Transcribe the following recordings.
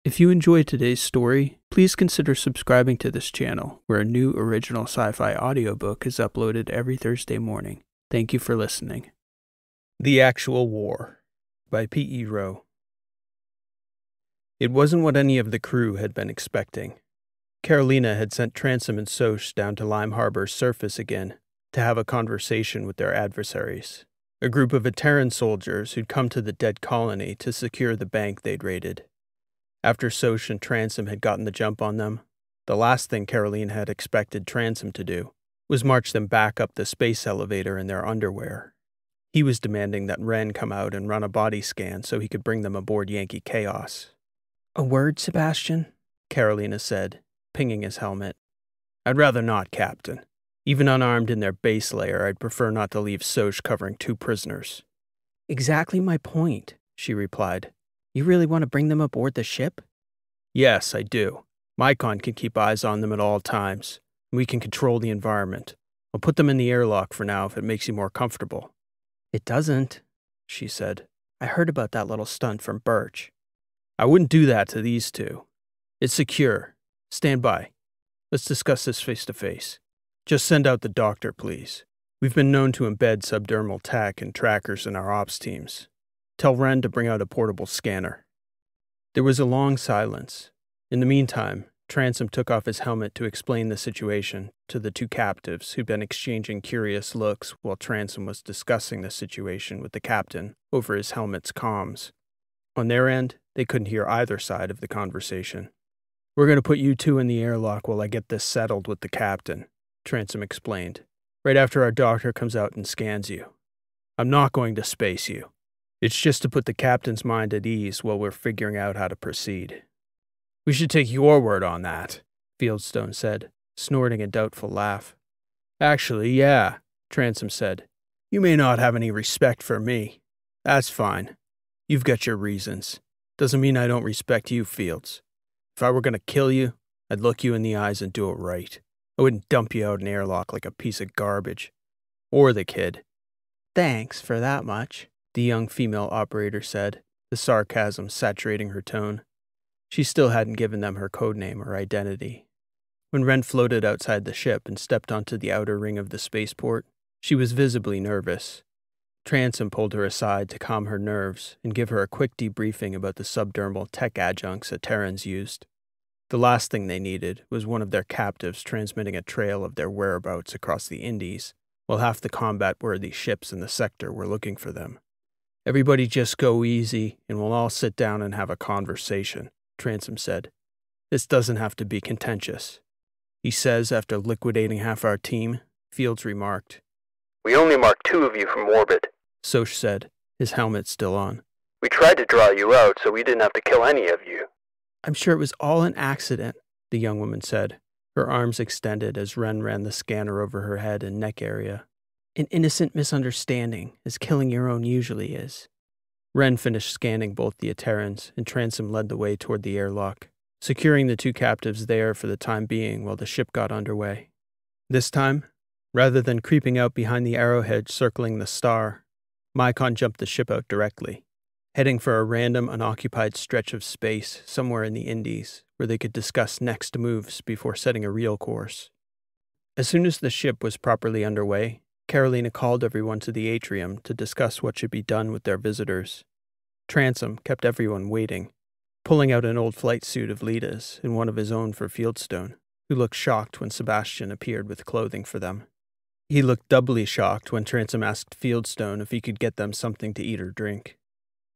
If you enjoyed today's story, please consider subscribing to this channel, where a new original sci-fi audiobook is uploaded every Thursday morning. Thank you for listening. The Actual War by P.E. Rowe. It wasn't what any of the crew had been expecting. Carolina had sent Transom and Soch down to Lime Harbor's surface again to have a conversation with their adversaries, a group of Terran soldiers who'd come to the dead colony to secure the bank they'd raided. After Soch and Transom had gotten the jump on them, the last thing Carolina had expected Transom to do was march them back up the space elevator in their underwear. He was demanding that Wren come out and run a body scan so he could bring them aboard Yankee Chaos. "A word, Sebastian?" Carolina said, pinging his helmet. "I'd rather not, Captain. Even unarmed in their base layer, I'd prefer not to leave Soch covering 2 prisoners. "Exactly my point," she replied. "You really want to bring them aboard the ship?" "Yes, I do. Mycon can keep eyes on them at all times, and we can control the environment. I'll put them in the airlock for now if it makes you more comfortable." "It doesn't," she said. "I heard about that little stunt from Birch." "I wouldn't do that to these 2. It's secure. Stand by. Let's discuss this face to face. Just send out the doctor, please. We've been known to embed subdermal tech and trackers in our ops teams. Tell Wren to bring out a portable scanner." There was a long silence. In the meantime, Transom took off his helmet to explain the situation to the 2 captives who'd been exchanging curious looks while Transom was discussing the situation with the captain over his helmet's comms. On their end, they couldn't hear either side of the conversation. "We're going to put you 2 in the airlock while I get this settled with the captain," Transom explained, "right after our doctor comes out and scans you. I'm not going to space you. It's just to put the captain's mind at ease while we're figuring out how to proceed." "We should take your word on that," Fieldstone said, snorting a doubtful laugh. "Actually, yeah," Transom said. "You may not have any respect for me. That's fine. You've got your reasons. Doesn't mean I don't respect you, Fields. If I were going to kill you, I'd look you in the eyes and do it right. I wouldn't dump you out in an airlock like a piece of garbage. Or the kid." "Thanks for that much," the young female operator said, the sarcasm saturating her tone. She still hadn't given them her codename or identity. When Wren floated outside the ship and stepped onto the outer ring of the spaceport, she was visibly nervous. Transom pulled her aside to calm her nerves and give her a quick debriefing about the subdermal tech adjuncts that Terrans used. The last thing they needed was one of their captives transmitting a trail of their whereabouts across the Indies, while half the combat-worthy ships in the sector were looking for them. "Everybody just go easy, and we'll all sit down and have a conversation," Transom said. "This doesn't have to be contentious." "He says after liquidating half our team," Fields remarked. "We only marked 2 of you from orbit," Soch said, his helmet still on. "We tried to draw you out so we didn't have to kill any of you." "I'm sure it was all an accident," the young woman said, her arms extended as Wren ran the scanner over her head and neck area. "An innocent misunderstanding, as killing your own usually is." Wren finished scanning both the Terrans, and Transom led the way toward the airlock, securing the 2 captives there for the time being while the ship got underway. This time, rather than creeping out behind the arrowhead circling the star, Mycon jumped the ship out directly, heading for a random unoccupied stretch of space somewhere in the Indies where they could discuss next moves before setting a real course. As soon as the ship was properly underway, Carolina called everyone to the atrium to discuss what should be done with their visitors. Transom kept everyone waiting, pulling out an old flight suit of Lita's and one of his own for Fieldstone, who looked shocked when Sebastian appeared with clothing for them. He looked doubly shocked when Transom asked Fieldstone if he could get them something to eat or drink.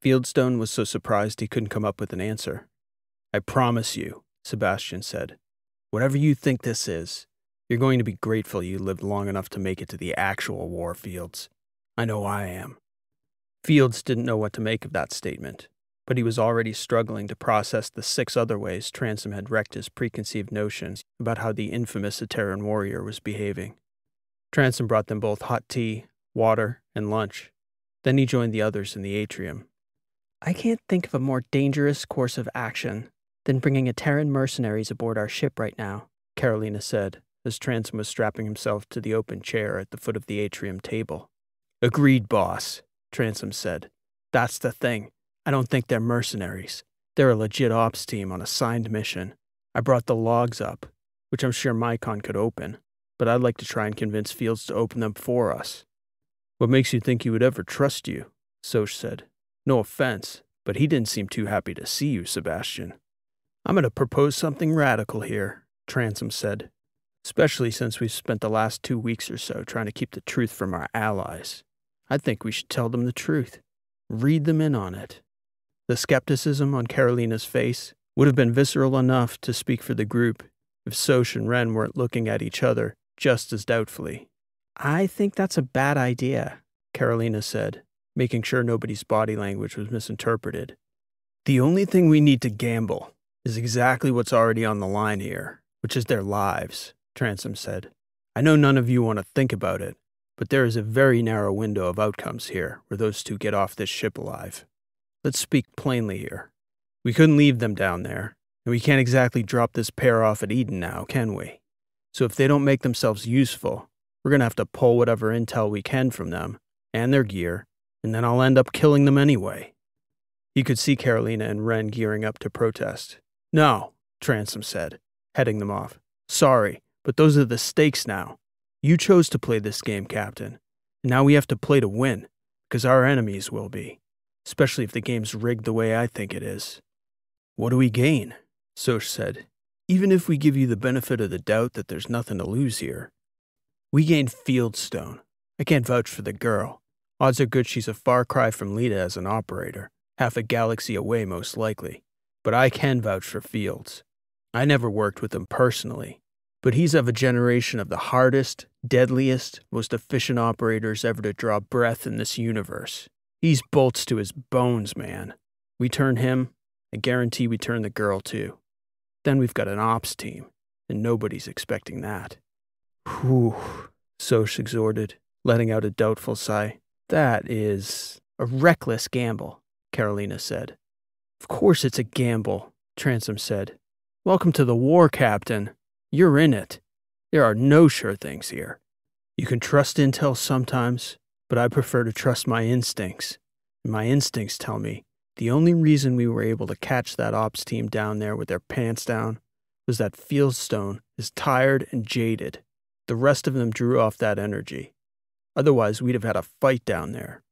Fieldstone was so surprised he couldn't come up with an answer. "I promise you," Sebastian said, "whatever you think this is, you're going to be grateful you lived long enough to make it to the actual war, Fields. I know I am." Fields didn't know what to make of that statement, but he was already struggling to process the 6 other ways Transom had wrecked his preconceived notions about how the infamous Terran warrior was behaving. Transom brought them both hot tea, water, and lunch. Then he joined the others in the atrium. "I can't think of a more dangerous course of action than bringing Terran mercenaries aboard our ship right now," Carolina said, as Transom was strapping himself to the open chair at the foot of the atrium table. "Agreed, boss," Transom said. "That's the thing. I don't think they're mercenaries. They're a legit ops team on a signed mission. I brought the logs up, which I'm sure Mycon could open, but I'd like to try and convince Fields to open them for us. What makes you think he would ever trust you? Soch said. No offense, but he didn't seem too happy to see you, Sebastian. I'm going to propose something radical here, Transom said, especially since we've spent the last 2 weeks or so trying to keep the truth from our allies. I think we should tell them the truth. Read them in on it. The skepticism on Carolina's face would have been visceral enough to speak for the group if Soch and Ren weren't looking at each other just as doubtfully. I think that's a bad idea, Carolina said, making sure nobody's body language was misinterpreted. The only thing we need to gamble is exactly what's already on the line here, which is their lives, Transom said. I know none of you want to think about it, but there is a very narrow window of outcomes here where those two get off this ship alive. Let's speak plainly here. We couldn't leave them down there, and we can't exactly drop this pair off at Eden now, can we? So if they don't make themselves useful, we're going to have to pull whatever intel we can from them and their gear, and then I'll end up killing them anyway. You could see Carolina and Ren gearing up to protest. No, Transom said, heading them off. Sorry, but those are the stakes now. You chose to play this game, Captain, and now we have to play to win, because our enemies will be, especially if the game's rigged the way I think it is. What do we gain? Soch said. Even if we give you the benefit of the doubt that there's nothing to lose here. We gained Fieldstone. I can't vouch for the girl. Odds are good she's a far cry from Lita as an operator, half a galaxy away most likely. But I can vouch for Fields. I never worked with him personally, but he's of a generation of the hardest, deadliest, most efficient operators ever to draw breath in this universe. He's bolts to his bones, man. We turn him, I guarantee we turn the girl too. Then we've got an ops team, and nobody's expecting that. Whew, Soch exhorted, letting out a doubtful sigh. That is a reckless gamble, Carolina said. Of course it's a gamble, Transom said. Welcome to the war, Captain. You're in it. There are no sure things here. You can trust intel sometimes, but I prefer to trust my instincts. And my instincts tell me the only reason we were able to catch that ops team down there with their pants down was that Fieldstone is tired and jaded. The rest of them drew off that energy. Otherwise, we'd have had a fight down there.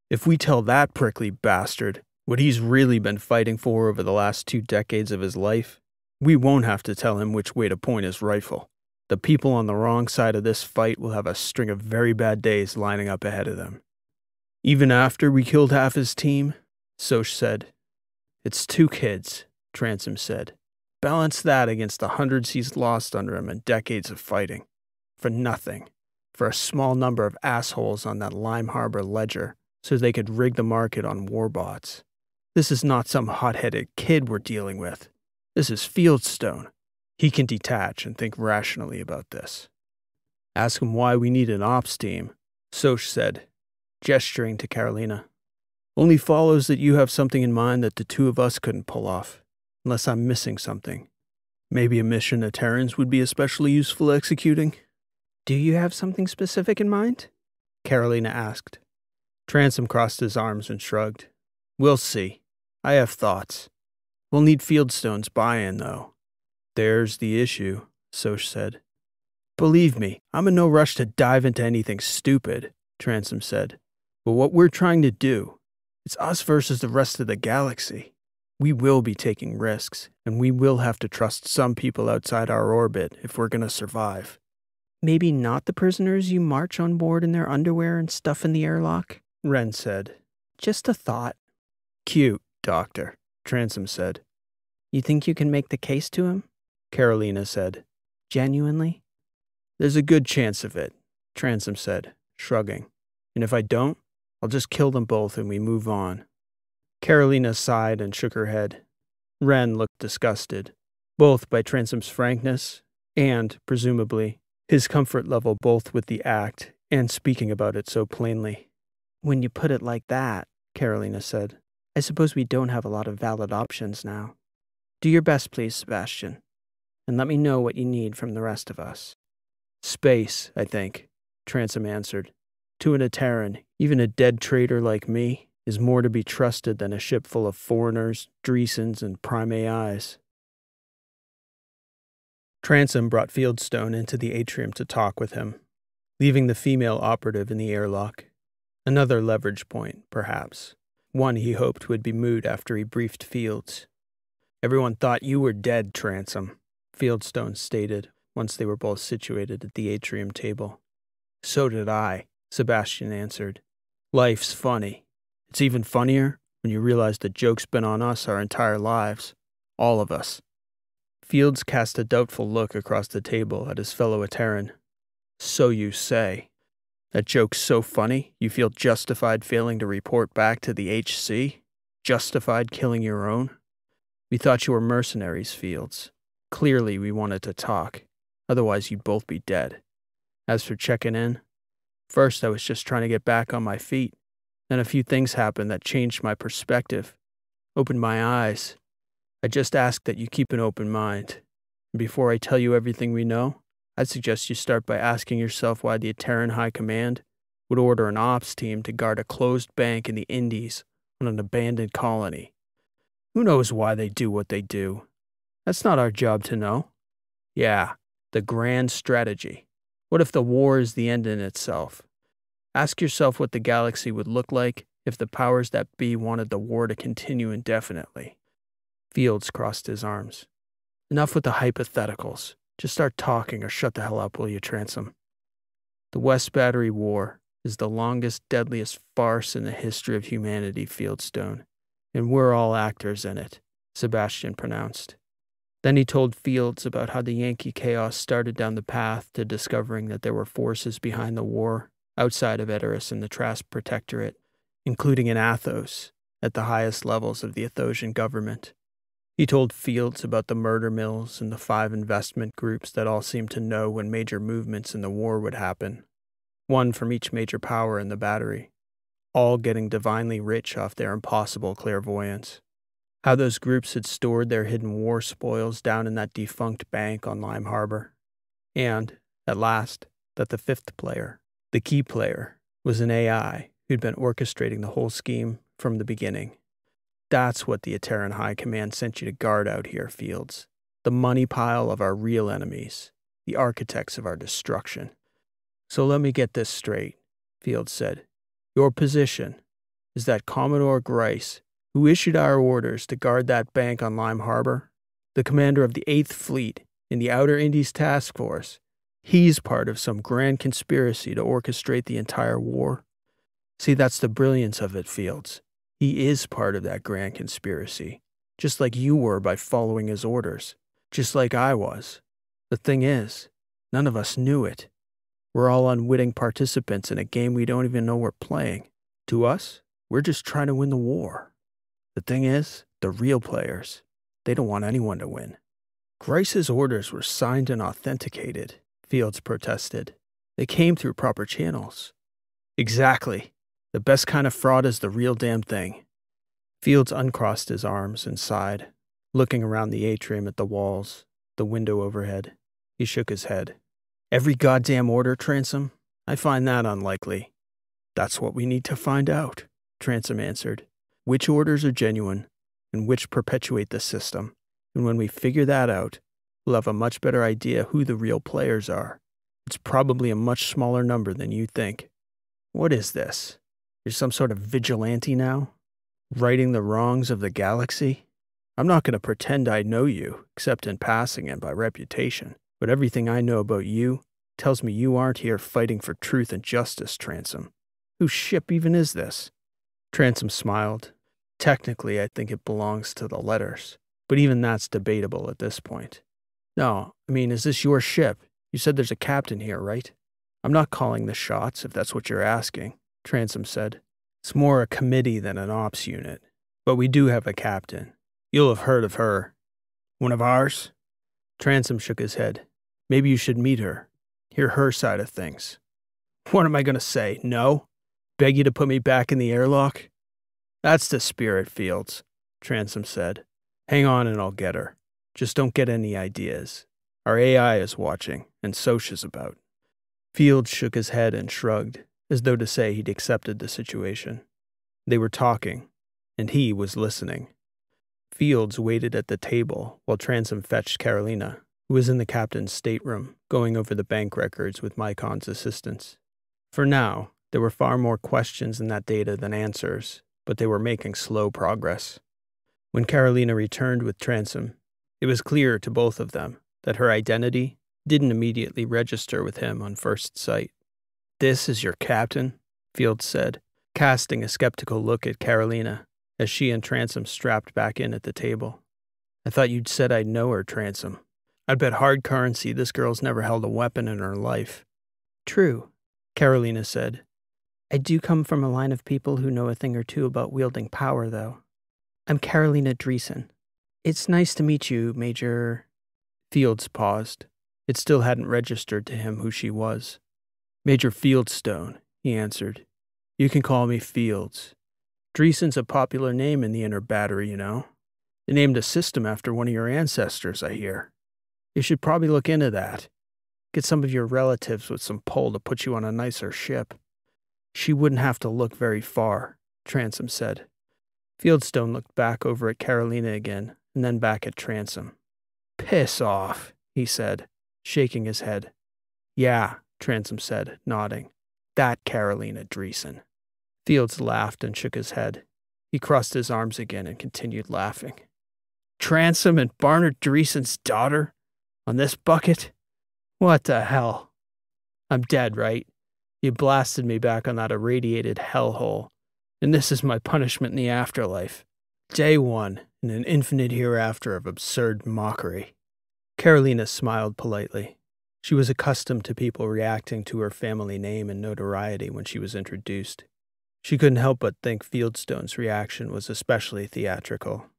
If we tell that prickly bastard what he's really been fighting for over the last 2 decades of his life, we won't have to tell him which way to point his rifle. The people on the wrong side of this fight will have a string of very bad days lining up ahead of them. Even after we killed half his team, Soch said. It's 2 kids, Transom said. Balance that against the hundreds he's lost under him and decades of fighting. For nothing. For a small number of assholes on that Lime Harbor ledger so they could rig the market on warbots. This is not some hot-headed kid we're dealing with. This is Fieldstone. He can detach and think rationally about this. Ask him why we need an ops team, Soch said, gesturing to Carolina. Only follows that you have something in mind that the 2 of us couldn't pull off, unless I'm missing something. Maybe a mission a Terrans would be especially useful executing? Do you have something specific in mind? Carolina asked. Transom crossed his arms and shrugged. We'll see. I have thoughts. We'll need Fieldstone's buy-in, though. There's the issue, Soch said. Believe me, I'm in no rush to dive into anything stupid, Transom said. But what we're trying to do, it's us versus the rest of the galaxy. We will be taking risks, and we will have to trust some people outside our orbit if we're going to survive. Maybe not the prisoners you march on board in their underwear and stuff in the airlock, Ren said. Just a thought. Cute, Doctor, Transom said. You think you can make the case to him? Carolina said. Genuinely? There's a good chance of it, Transom said, shrugging. And if I don't, I'll just kill them both and we move on. Carolina sighed and shook her head. Ren looked disgusted, both by Transom's frankness and, presumably, his comfort level both with the act and speaking about it so plainly. When you put it like that, Carolina said, I suppose we don't have a lot of valid options now. Do your best, please, Sebastian, and let me know what you need from the rest of us. Space, I think, Transom answered. To an Terran, even a dead traitor like me, is more to be trusted than a ship full of foreigners, Dreesens, and prime AIs. Transom brought Fieldstone into the atrium to talk with him, leaving the female operative in the airlock. Another leverage point, perhaps. One he hoped would be moot after he briefed Fields. "Everyone thought you were dead, Transom," Fieldstone stated, once they were both situated at the atrium table. "So did I," Sebastian answered. "Life's funny. It's even funnier when you realize the joke's been on us our entire lives. All of us." Fields cast a doubtful look across the table at his fellow Ateran. "So you say. That joke's so funny, you feel justified failing to report back to the HC? Justified killing your own? We thought you were mercenaries, Fields. Clearly we wanted to talk. Otherwise you'd both be dead. As for checking in, first I was just trying to get back on my feet. Then a few things happened that changed my perspective. Opened my eyes. I just ask that you keep an open mind. And before I tell you everything we know, I'd suggest you start by asking yourself why the Ateran High Command would order an ops team to guard a closed bank in the Indies on an abandoned colony. Who knows why they do what they do? That's not our job to know. Yeah, the grand strategy. What if the war is the end in itself? Ask yourself what the galaxy would look like if the powers that be wanted the war to continue indefinitely. Fields crossed his arms. Enough with the hypotheticals. Just start talking or shut the hell up, will you, Transom? The West Battery War is the longest, deadliest farce in the history of humanity, Fieldstone, and we're all actors in it, Sebastian pronounced. Then he told Fields about how the Yankee chaos started down the path to discovering that there were forces behind the war outside of Edoras and the Trask Protectorate, including in Athos, at the highest levels of the Athosian government. He told Fields about the murder mills and the 5 investment groups that all seemed to know when major movements in the war would happen, one from each major power in the battery, all getting divinely rich off their impossible clairvoyance. How those groups had stored their hidden war spoils down in that defunct bank on Lime Harbor. And, at last, that the 5th player, the key player, was an AI who'd been orchestrating the whole scheme from the beginning. That's what the Ateran High Command sent you to guard out here, Fields. The money pile of our real enemies, the architects of our destruction. So let me get this straight, Fields said. Your position is that Commodore Grice, who issued our orders to guard that bank on Lime Harbor, the commander of the 8th Fleet in the Outer Indies Task Force, he's part of some grand conspiracy to orchestrate the entire war. See, that's the brilliance of it, Fields. He is part of that grand conspiracy, just like you were by following his orders, just like I was. The thing is, none of us knew it. We're all unwitting participants in a game we don't even know we're playing. To us, we're just trying to win the war. The thing is, the real players, they don't want anyone to win. Grice's orders were signed and authenticated, Fields protested. They came through proper channels. Exactly. The best kind of fraud is the real damn thing. Fields uncrossed his arms and sighed, looking around the atrium at the walls, the window overhead. He shook his head. Every goddamn order, Transom? I find that unlikely. That's what we need to find out, Transom answered. Which orders are genuine, and which perpetuate the system. And when we figure that out, we'll have a much better idea who the real players are. It's probably a much smaller number than you think. What is this? You're some sort of vigilante now? Righting the wrongs of the galaxy? I'm not going to pretend I know you, except in passing and by reputation. But everything I know about you tells me you aren't here fighting for truth and justice, Transom. Whose ship even is this? Transom smiled. Technically, I think it belongs to the Letters, but even that's debatable at this point. No, I mean, is this your ship? You said there's a captain here, right? I'm not calling the shots, if that's what you're asking, Transom said. It's more a committee than an ops unit, but we do have a captain. You'll have heard of her. One of ours? Transom shook his head. Maybe you should meet her. Hear her side of things. What am I going to say? No? Beg you to put me back in the airlock? That's the spirit, Fields, Transom said. Hang on and I'll get her. Just don't get any ideas. Our AI is watching, and Socha's about. Fields shook his head and shrugged, as though to say he'd accepted the situation. They were talking, and he was listening. Fields waited at the table while Transom fetched Carolina, who was in the captain's stateroom, going over the bank records with Mycon's assistance. For now, there were far more questions in that data than answers, but they were making slow progress. When Carolina returned with Transom, it was clear to both of them that her identity didn't immediately register with him on first sight. "This is your captain?" Fields said, casting a skeptical look at Carolina as she and Transom strapped back in at the table. "I thought you'd said I'd know her, Transom. I'd bet hard currency this girl's never held a weapon in her life." "True," Carolina said. "I do come from a line of people who know a thing or two about wielding power, though. I'm Carolina Dreesen. It's nice to meet you, Major—" Fields paused. It still hadn't registered to him who she was. "Major Fieldstone," he answered. "You can call me Fields. Dreesen's a popular name in the Inner Battery, you know. They named a system after one of your ancestors, I hear. You should probably look into that. Get some of your relatives with some pull to put you on a nicer ship." "She wouldn't have to look very far," Transom said. Fieldstone looked back over at Carolina again, and then back at Transom. "Piss off," he said, shaking his head. "Yeah," Transom said, nodding. "That Carolina Dreesen." Fields laughed and shook his head. He crossed his arms again and continued laughing. "Transom and Barnard Dreesen's daughter? On this bucket? What the hell? I'm dead, right? You blasted me back on that irradiated hellhole, and this is my punishment in the afterlife. Day one in an infinite hereafter of absurd mockery." Carolina smiled politely. She was accustomed to people reacting to her family name and notoriety when she was introduced. She couldn't help but think Fieldstone's reaction was especially theatrical.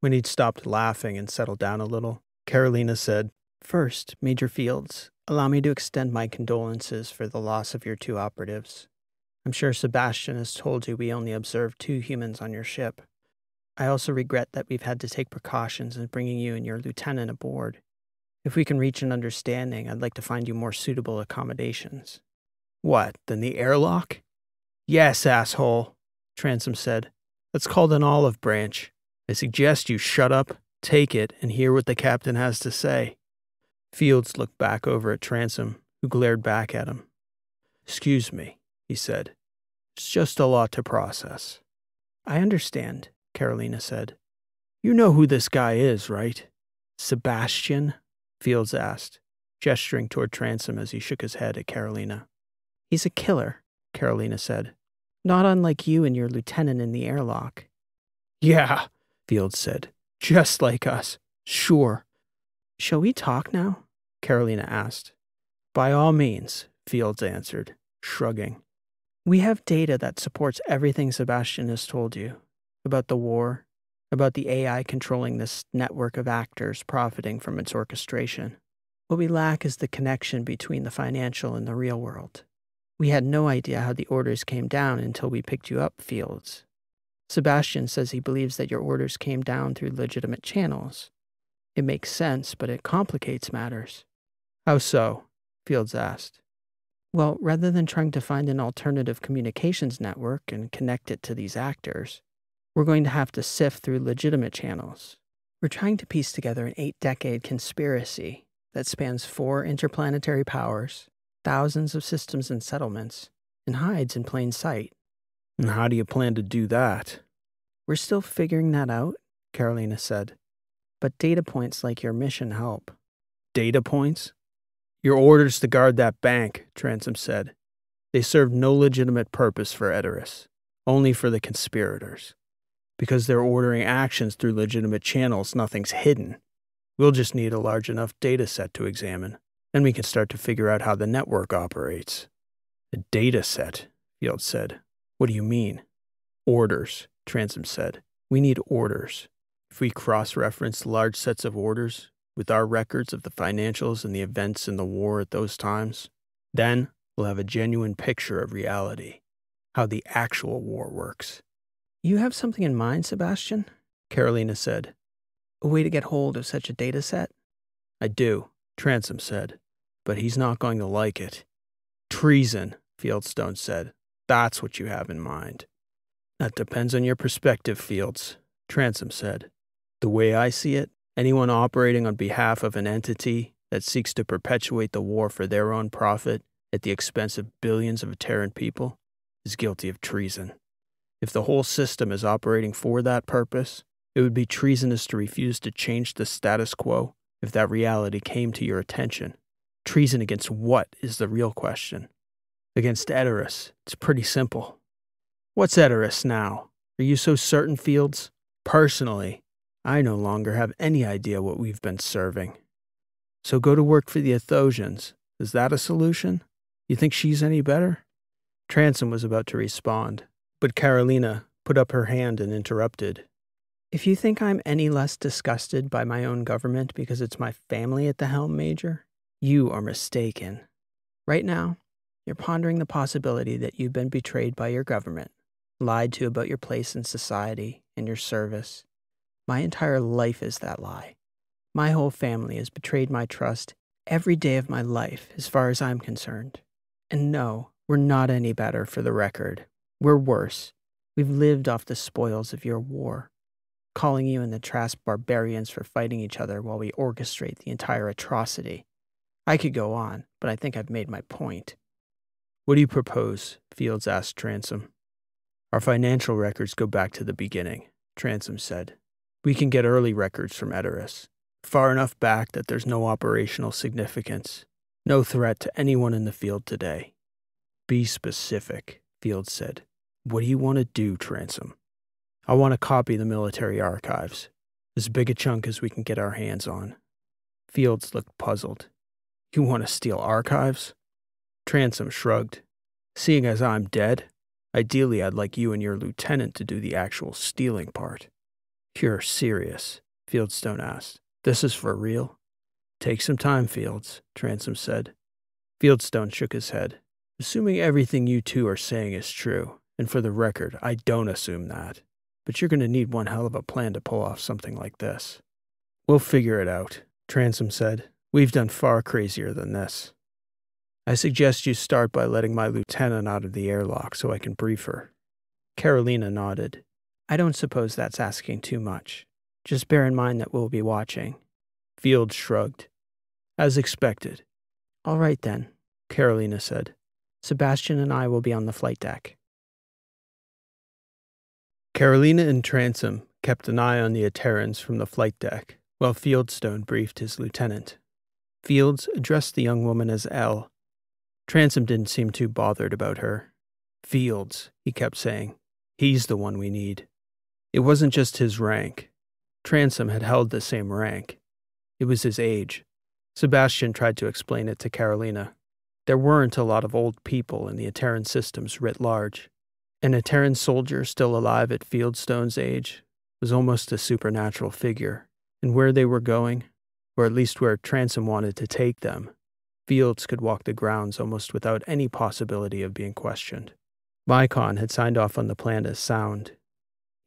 When he'd stopped laughing and settled down a little, Carolina said, "First, Major Fields, allow me to extend my condolences for the loss of your two operatives. I'm sure Sebastian has told you we only observed 2 humans on your ship. I also regret that we've had to take precautions in bringing you and your lieutenant aboard. If we can reach an understanding, I'd like to find you more suitable accommodations." "What, then the airlock?" "Yes, asshole," Transom said. "That's called an olive branch. I suggest you shut up, take it, and hear what the captain has to say." Fields looked back over at Transom, who glared back at him. "Excuse me," he said. "It's just a lot to process." "I understand," Carolina said. "You know who this guy is, right?" "Sebastian?" Fields asked, gesturing toward Transom as he shook his head at Carolina. "He's a killer," Carolina said. "Not unlike you and your lieutenant in the airlock." "Yeah," Fields said. "Just like us. Sure." "Shall we talk now?" Carolina asked. "By all means," Fields answered, shrugging. "We have data that supports everything Sebastian has told you. About the war, about the AI controlling this network of actors profiting from its orchestration. What we lack is the connection between the financial and the real world. We had no idea how the orders came down until we picked you up, Fields. Sebastian says he believes that your orders came down through legitimate channels. It makes sense, but it complicates matters." "How so?" Fields asked. "Well, rather than trying to find an alternative communications network and connect it to these actors, we're going to have to sift through legitimate channels. We're trying to piece together an 8-decade conspiracy that spans 4 interplanetary powers, thousands of systems and settlements, and hides in plain sight." "And how do you plan to do that?" "We're still figuring that out," Carolina said. "But data points like your mission help." "Data points?" "Your orders to guard that bank," Transom said. "They serve no legitimate purpose for Edoras, only for the conspirators. Because they're ordering actions through legitimate channels, nothing's hidden. We'll just need a large enough data set to examine. Then we can start to figure out how the network operates." "A data set," Fields said. "What do you mean?" "Orders," Transom said. "We need orders. If we cross-reference large sets of orders with our records of the financials and the events in the war at those times, then we'll have a genuine picture of reality, how the actual war works." "You have something in mind, Sebastian?" Carolina said. "A way to get hold of such a data set?" "I do," Transom said, "but he's not going to like it." "Treason," Fieldstone said. "That's what you have in mind." That depends on your perspective, Fields, Transom said. The way I see it, anyone operating on behalf of an entity that seeks to perpetuate the war for their own profit at the expense of billions of Terran people is guilty of treason. If the whole system is operating for that purpose, it would be treasonous to refuse to change the status quo if that reality came to your attention. Treason against what is the real question? Against Edoras. It's pretty simple. What's Edoras now? Are you so certain, Fields? Personally, I no longer have any idea what we've been serving. So go to work for the Athosians. Is that a solution? You think she's any better? Transom was about to respond, but Carolina put up her hand and interrupted. If you think I'm any less disgusted by my own government because it's my family at the helm, Major, you are mistaken. Right now, you're pondering the possibility that you've been betrayed by your government, lied to about your place in society and your service. My entire life is that lie. My whole family has betrayed my trust every day of my life, as far as I'm concerned. And no, we're not any better, for the record. We're worse. We've lived off the spoils of your war, calling you and the Trask barbarians for fighting each other while we orchestrate the entire atrocity. I could go on, but I think I've made my point. What do you propose? Fields asked Transom. Our financial records go back to the beginning, Transom said. We can get early records from Edoras, far enough back that there's no operational significance, no threat to anyone in the field today. Be specific, Fields said. What do you want to do, Transom? I want to copy the military archives, as big a chunk as we can get our hands on. Fields looked puzzled. You want to steal archives? Transom shrugged. Seeing as I'm dead, ideally I'd like you and your lieutenant to do the actual stealing part. You're serious? Fieldstone asked. This is for real? Take some time, Fields, Transom said. Fieldstone shook his head. Assuming everything you two are saying is true, and for the record, I don't assume that, but you're going to need one hell of a plan to pull off something like this. We'll figure it out, Transom said. We've done far crazier than this. I suggest you start by letting my lieutenant out of the airlock so I can brief her. Carolina nodded. I don't suppose that's asking too much. Just bear in mind that we'll be watching. Fields shrugged. As expected. All right then, Carolina said. Sebastian and I will be on the flight deck. Carolina and Transom kept an eye on the Terrans from the flight deck, while Fieldstone briefed his lieutenant. Fields addressed the young woman as Elle. Transom didn't seem too bothered about her. Fields, he kept saying. He's the one we need. It wasn't just his rank. Transom had held the same rank. It was his age. Sebastian tried to explain it to Carolina. There weren't a lot of old people in the Terran systems writ large. And a Terran soldier still alive at Fieldstone's age was almost a supernatural figure. And where they were going, or at least where Transom wanted to take them, Fields could walk the grounds almost without any possibility of being questioned. Mycon had signed off on the plan as sound.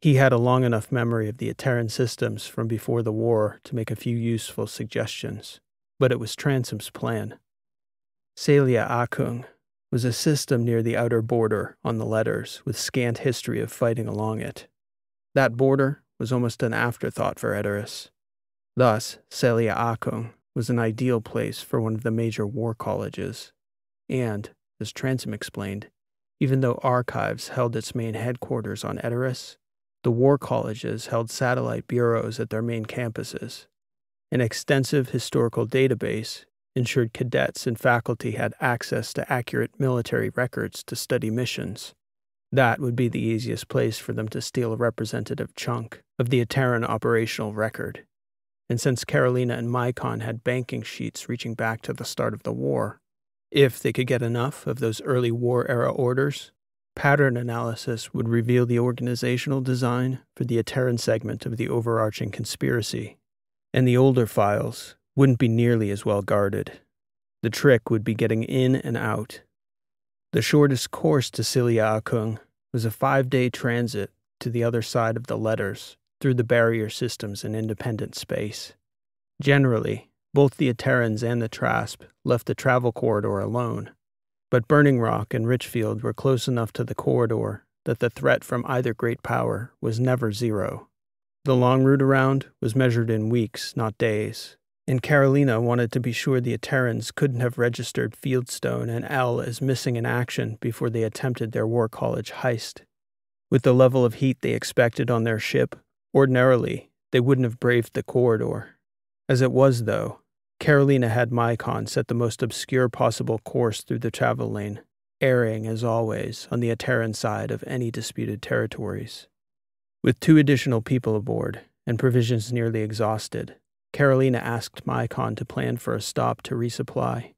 He had a long enough memory of the Terran systems from before the war to make a few useful suggestions, but it was Transom's plan. Celia Akung was a system near the outer border on the letters with scant history of fighting along it. That border was almost an afterthought for Edoras. Thus, Celia Akung was an ideal place for one of the major war colleges. And, as Transom explained, even though Archives held its main headquarters on Edoras, the war colleges held satellite bureaus at their main campuses. An extensive historical database ensured cadets and faculty had access to accurate military records to study missions. That would be the easiest place for them to steal a representative chunk of the Terran operational record. And since Carolina and Mycon had banking sheets reaching back to the start of the war, if they could get enough of those early war-era orders, pattern analysis would reveal the organizational design for the Terran segment of the overarching conspiracy, and the older files wouldn't be nearly as well guarded. The trick would be getting in and out. The shortest course to Celia Akung was a 5-day transit to the other side of the letters through the barrier systems in independent space. Generally, both the Terrans and the Trasp left the travel corridor alone, but Burning Rock and Richfield were close enough to the corridor that the threat from either great power was never zero. The long route around was measured in weeks, not days, and Carolina wanted to be sure the Terrans couldn't have registered Fieldstone and Elle as missing in action before they attempted their War College heist. With the level of heat they expected on their ship, ordinarily, they wouldn't have braved the corridor. As it was, though, Carolina had Mycon set the most obscure possible course through the travel lane, erring, as always, on the Terran side of any disputed territories. With 2 additional people aboard, and provisions nearly exhausted, Carolina asked Mycon to plan for a stop to resupply.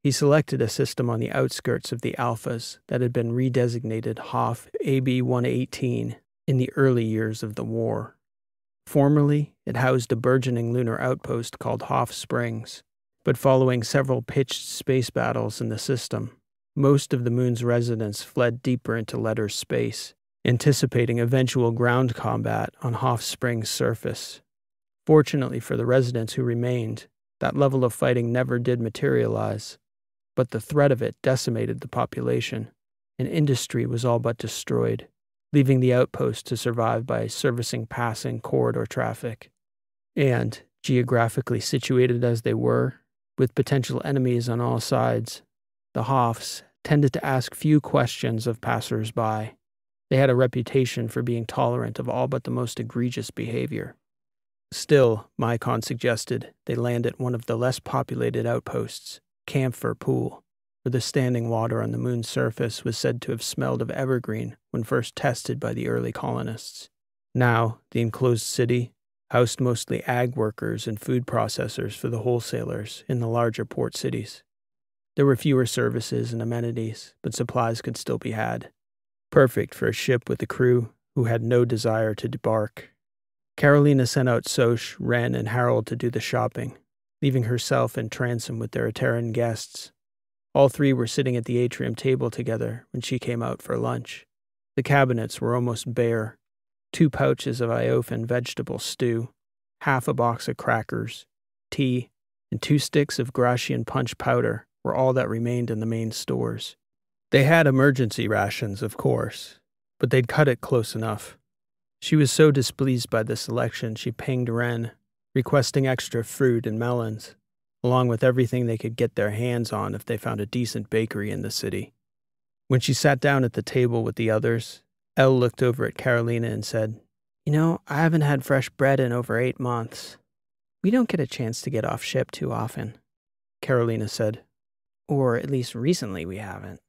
He selected a system on the outskirts of the Alphas that had been redesignated Hoff AB-118 in the early years of the war. Formerly, it housed a burgeoning lunar outpost called Hoff Springs, but following several pitched space battles in the system, most of the moon's residents fled deeper into Letter's space, anticipating eventual ground combat on Hoff Springs' surface. Fortunately for the residents who remained, that level of fighting never did materialize, but the threat of it decimated the population, and industry was all but destroyed, leaving the outpost to survive by servicing passing corridor traffic. And, geographically situated as they were, with potential enemies on all sides, the Hoffs tended to ask few questions of passers-by. They had a reputation for being tolerant of all but the most egregious behavior. Still, Mycon suggested they land at one of the less populated outposts, Camphor Pool, where the standing water on the moon's surface was said to have smelled of evergreen when first tested by the early colonists. Now, the enclosed city housed mostly ag workers and food processors for the wholesalers in the larger port cities. There were fewer services and amenities, but supplies could still be had. Perfect for a ship with a crew who had no desire to debark. Carolina sent out Soch, Wren, and Harold to do the shopping, leaving herself and Transom with their Terran guests. All 3 were sitting at the atrium table together when she came out for lunch. The cabinets were almost bare. 2 pouches of Iofan vegetable stew, half a box of crackers, tea, and 2 sticks of Gracian punch powder were all that remained in the main stores. They had emergency rations, of course, but they'd cut it close enough. She was so displeased by the selection she pinged Wren, requesting extra fruit and melons, along with everything they could get their hands on if they found a decent bakery in the city. When she sat down at the table with the others, Elle looked over at Carolina and said, "You know, I haven't had fresh bread in over 8 months. We don't get a chance to get off ship too often," Carolina said. "Or at least recently we haven't."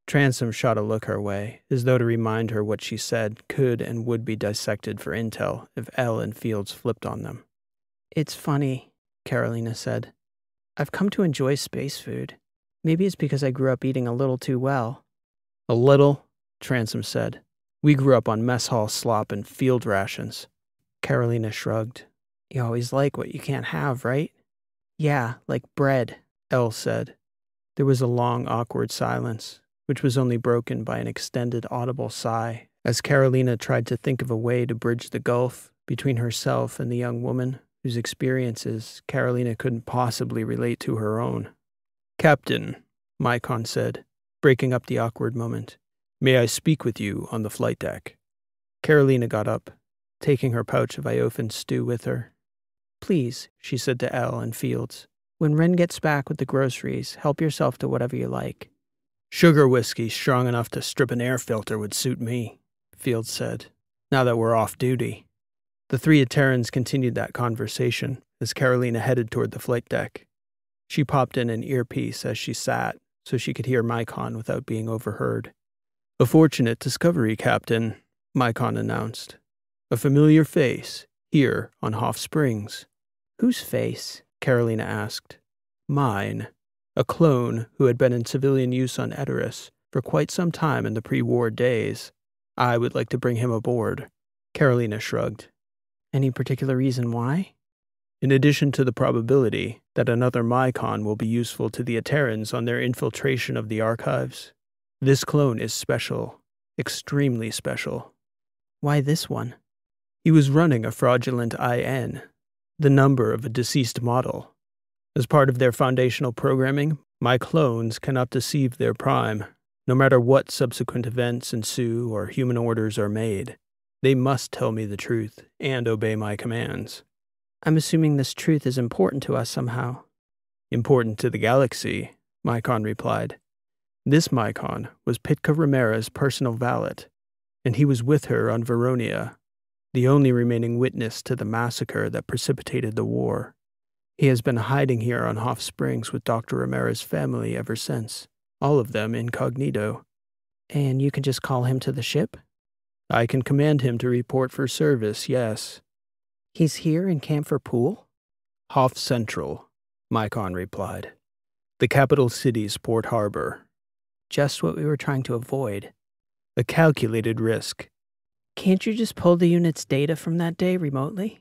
Transom shot a look her way, as though to remind her what she said could and would be dissected for intel if Elle and Fields flipped on them. "It's funny," Carolina said. "I've come to enjoy space food. Maybe it's because I grew up eating a little too well." "A little?" Transom said. "We grew up on mess hall slop and field rations." Carolina shrugged. "You always like what you can't have, right?" "Yeah, like bread," Elle said. There was a long, awkward silence, which was only broken by an extended, audible sigh, as Carolina tried to think of a way to bridge the gulf between herself and the young woman whose experiences Carolina couldn't possibly relate to her own. "Captain," Mycon said, breaking up the awkward moment, "may I speak with you on the flight deck?" Carolina got up, taking her pouch of Iofan stew with her. "Please," she said to Elle and Fields, "when Wren gets back with the groceries, help yourself to whatever you like." "Sugar whiskey strong enough to strip an air filter would suit me," Fields said, "now that we're off duty." The 3 Terrans continued that conversation as Carolina headed toward the flight deck. She popped in an earpiece as she sat, so she could hear Mycon without being overheard. "A fortunate discovery, Captain," Mycon announced. "A familiar face, here on Hoff Springs." "Whose face?" Carolina asked. "Mine. A clone who had been in civilian use on Edoras for quite some time in the pre-war days. I would like to bring him aboard." Carolina shrugged. "Any particular reason why?" "In addition to the probability that another Mycon will be useful to the Terrans on their infiltration of the archives, this clone is special, extremely special." "Why this one?" "He was running a fraudulent IN, the number of a deceased model. As part of their foundational programming, my clones cannot deceive their prime. No matter what subsequent events ensue or human orders are made, they must tell me the truth and obey my commands. I'm assuming this truth is important to us somehow. Important to the galaxy, Mycon replied. This Mycon was Pitka Ramera's personal valet, and he was with her on Veronia, the only remaining witness to the massacre that precipitated the war. He has been hiding here on Hoff Springs with Dr. Ramera's family ever since, all of them incognito. And you can just call him to the ship? I can command him to report for service, yes. He's here in Camphor Pool? Hoff Central, Mycon replied. The capital city's port harbor. Just what we were trying to avoid. A calculated risk. Can't you just pull the unit's data from that day remotely?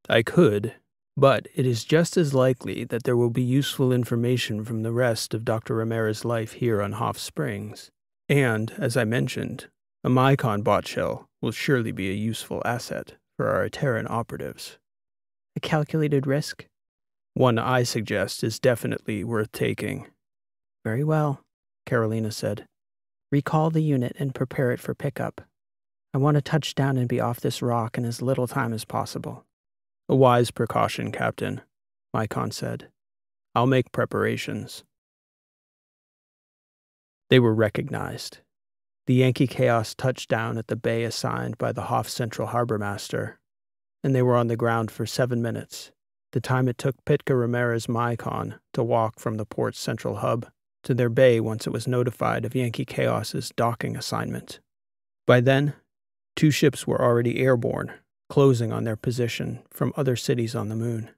I could, but it is just as likely that there will be useful information from the rest of Dr. Ramera's life here on Hoff Springs. And, as I mentioned, a Mycon bot shell will surely be a useful asset for our Terran operatives. A calculated risk? One I suggest is definitely worth taking. Very well, Carolina said. Recall the unit and prepare it for pickup. I want to touch down and be off this rock in as little time as possible. A wise precaution, Captain, Mycon said. I'll make preparations. They were recognized. The Yankee Chaos touched down at the bay assigned by the Hoff Central Harbor Master, and they were on the ground for 7 minutes, the time it took Pitka Ramera's Mycon to walk from the port's central hub to their bay once it was notified of Yankee Chaos's docking assignment. By then, 2 ships were already airborne, closing on their position from other cities on the moon.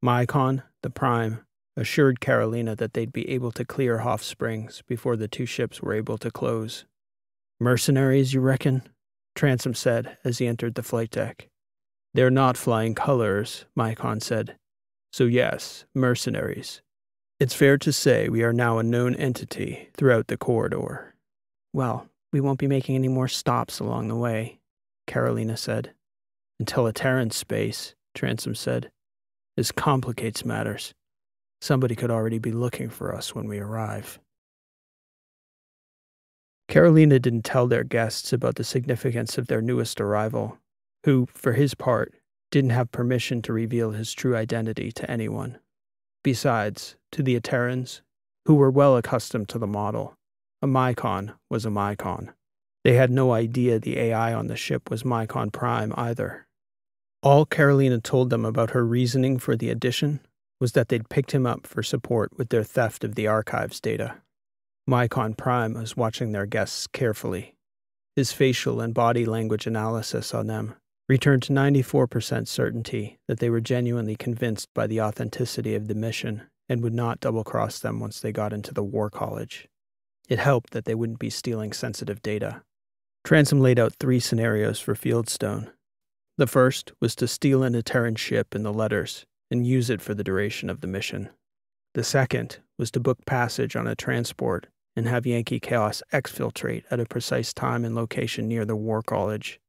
Mycon, the Prime, assured Carolina that they'd be able to clear Hoff Springs before the 2 ships were able to close. Mercenaries, you reckon? Transom said as he entered the flight deck. They're not flying colors, Mycon said. So yes, mercenaries. It's fair to say we are now a known entity throughout the corridor. Well, we won't be making any more stops along the way, Carolina said. Until a Terran space, Transom said. This complicates matters. Somebody could already be looking for us when we arrive. Carolina didn't tell their guests about the significance of their newest arrival, who, for his part, didn't have permission to reveal his true identity to anyone. Besides, to the Terrans, who were well accustomed to the model, a Mycon was a Mycon. They had no idea the AI on the ship was Mycon Prime either. All Carolina told them about her reasoning for the addition was that they'd picked him up for support with their theft of the archives data. Mycon Prime was watching their guests carefully. His facial and body language analysis on them returned to 94% certainty that they were genuinely convinced by the authenticity of the mission and would not double-cross them once they got into the War College. It helped that they wouldn't be stealing sensitive data. Transom laid out 3 scenarios for Fieldstone. The first was to steal an Terran ship in the letters and use it for the duration of the mission. The second was to book passage on a transport and have Yankee Chaos exfiltrate at a precise time and location near the War College.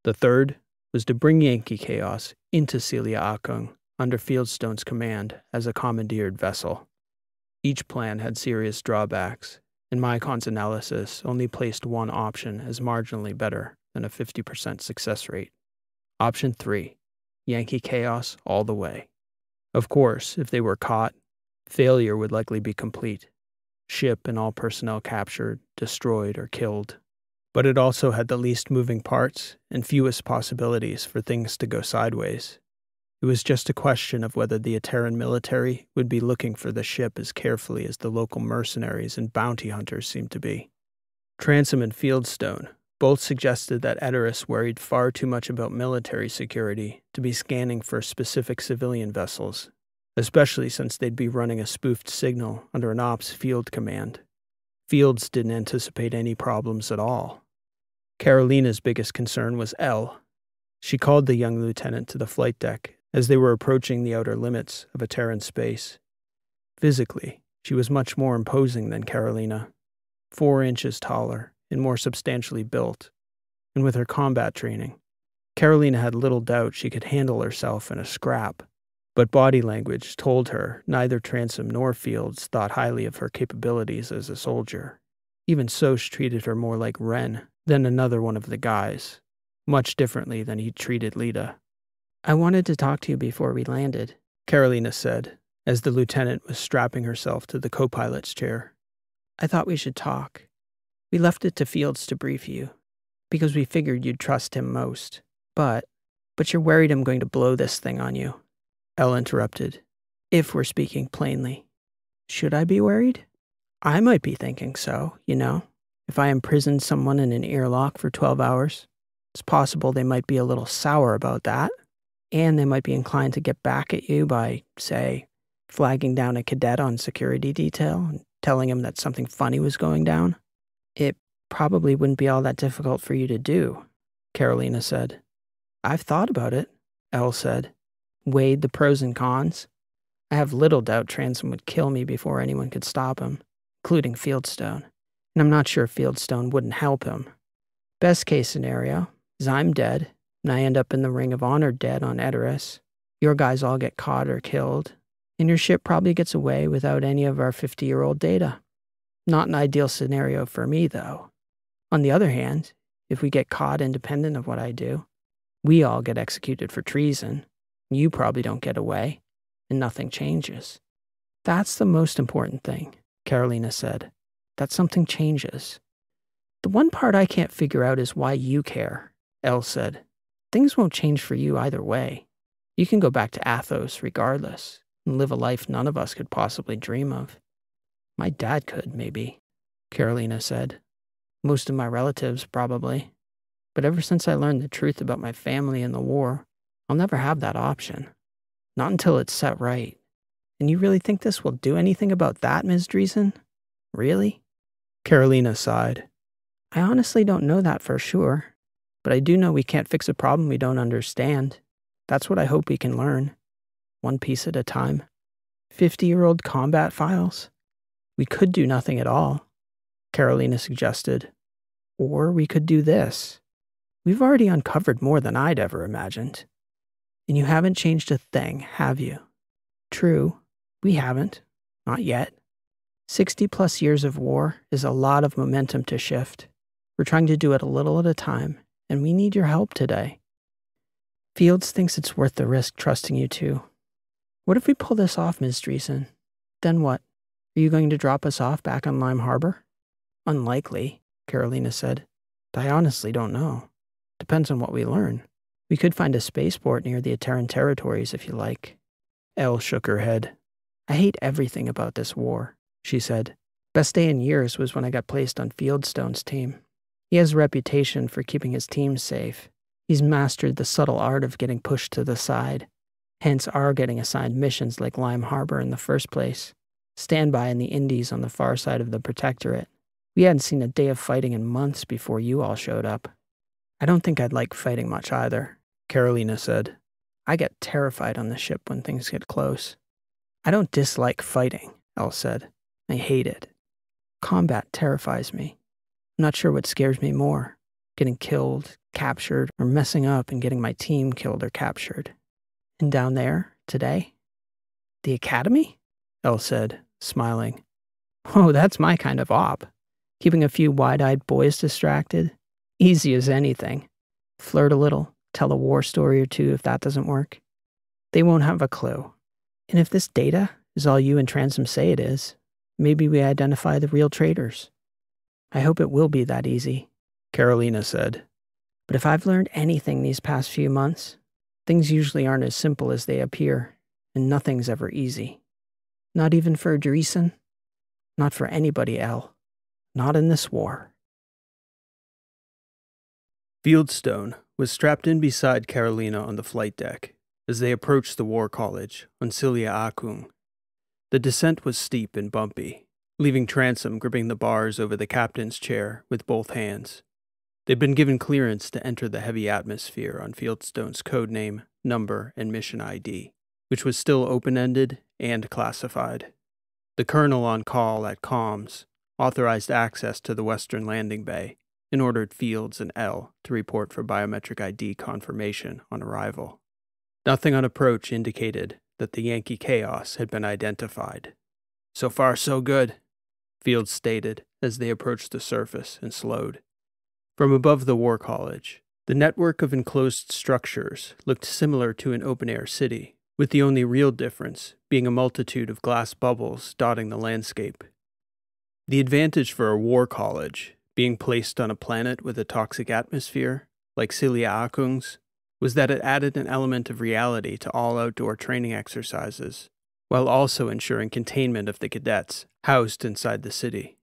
The third was to bring Yankee Chaos into Celia Akung under Fieldstone's command as a commandeered vessel. Each plan had serious drawbacks, and Mycon's analysis only placed one option as marginally better than a 50% success rate. Option 3, Yankee Chaos all the way. Of course, if they were caught, failure would likely be complete. Ship and all personnel captured, destroyed, or killed. But it also had the least moving parts and fewest possibilities for things to go sideways. It was just a question of whether the Terran military would be looking for the ship as carefully as the local mercenaries and bounty hunters seemed to be. Transom and Fieldstone both suggested that Edoras worried far too much about military security to be scanning for specific civilian vessels, especially since they'd be running a spoofed signal under an ops field command. Fields didn't anticipate any problems at all. Carolina's biggest concern was Elle. She called the young lieutenant to the flight deck as they were approaching the outer limits of a Terran space. Physically, she was much more imposing than Carolina, 4 inches taller and more substantially built, and with her combat training, Carolina had little doubt she could handle herself in a scrap, but body language told her neither Transom nor Fields thought highly of her capabilities as a soldier. Even Soch treated her more like Ren than another one of the guys, much differently than he'd treated Lita. I wanted to talk to you before we landed, Carolina said, as the lieutenant was strapping herself to the co-pilot's chair. I thought we should talk. We left it to Fields to brief you, because we figured you'd trust him most. But you're worried I'm going to blow this thing on you, Elle interrupted. If we're speaking plainly. Should I be worried? I might be thinking so, you know. If I imprisoned someone in an airlock for 12 hours, it's possible they might be a little sour about that, and they might be inclined to get back at you by, say, flagging down a cadet on security detail and telling him that something funny was going down. It probably wouldn't be all that difficult for you to do, Carolina said. I've thought about it, Elle said. Weighed the pros and cons. I have little doubt Transom would kill me before anyone could stop him, including Fieldstone. And I'm not sure Fieldstone wouldn't help him. Best case scenario is I'm dead, and I end up in the Ring of Honor dead on Edoras. Your guys all get caught or killed, and your ship probably gets away without any of our 50-year-old data. Not an ideal scenario for me, though. On the other hand, if we get caught independent of what I do, we all get executed for treason. You probably don't get away, and nothing changes. That's the most important thing, Carolina said. That something changes. The one part I can't figure out is why you care, Elle said. Things won't change for you either way. You can go back to Athos regardless, and live a life none of us could possibly dream of. My dad could, maybe, Carolina said. Most of my relatives, probably. But ever since I learned the truth about my family and the war, I'll never have that option. Not until it's set right. And you really think this will do anything about that, Ms. Dreesen? Really? Carolina sighed. I honestly don't know that for sure. But I do know we can't fix a problem we don't understand. That's what I hope we can learn. One piece at a time. 50-year-old combat files? We could do nothing at all, Carolina suggested. Or we could do this. We've already uncovered more than I'd ever imagined. And you haven't changed a thing, have you? True, we haven't. Not yet. 60-plus years of war is a lot of momentum to shift. We're trying to do it a little at a time, and we need your help today. Fields thinks it's worth the risk trusting you too. What if we pull this off, Ms. Dreesen? Then what? Are you going to drop us off back on Lime Harbor? Unlikely, Carolina said. I honestly don't know. Depends on what we learn. We could find a spaceport near the Terran territories if you like. Elle shook her head. I hate everything about this war, she said. Best day in years was when I got placed on Fieldstone's team. He has a reputation for keeping his team safe. He's mastered the subtle art of getting pushed to the side. Hence our getting assigned missions like Lime Harbor in the first place. Standby in the Indies on the far side of the Protectorate. We hadn't seen a day of fighting in months before you all showed up. I don't think I'd like fighting much either, Carolina said. I get terrified on the ship when things get close. I don't dislike fighting, Elle said. I hate it. Combat terrifies me. I'm not sure what scares me more. Getting killed, captured, or messing up and getting my team killed or captured. And down there, today? The Academy? Elle said, smiling. Oh, that's my kind of op. Keeping a few wide-eyed boys distracted. Easy as anything. Flirt a little, tell a war story or two if that doesn't work. They won't have a clue. And if this data is all you and Transom say it is, maybe we identify the real traitors. I hope it will be that easy, Carolina said. But if I've learned anything these past few months, things usually aren't as simple as they appear, and nothing's ever easy. Not even for Dreesen. Not for anybody, Elle. Not in this war. Fieldstone was strapped in beside Carolina on the flight deck as they approached the War College on Silja Akung. The descent was steep and bumpy, leaving Transom gripping the bars over the captain's chair with both hands. They'd been given clearance to enter the heavy atmosphere on Fieldstone's code name, number, and mission ID, which was still open-ended and classified. The colonel on call at comms authorized access to the western landing bay and ordered Fields and Elle to report for biometric ID confirmation on arrival. Nothing on approach indicated that the Yankee Chaos had been identified. So far, so good. Fields stated as they approached the surface and slowed. From above the War College, the network of enclosed structures looked similar to an open-air city, with the only real difference being a multitude of glass bubbles dotting the landscape. The advantage for a war college, being placed on a planet with a toxic atmosphere, like Cilia Akung's, was that it added an element of reality to all outdoor training exercises, while also ensuring containment of the cadets housed inside the city.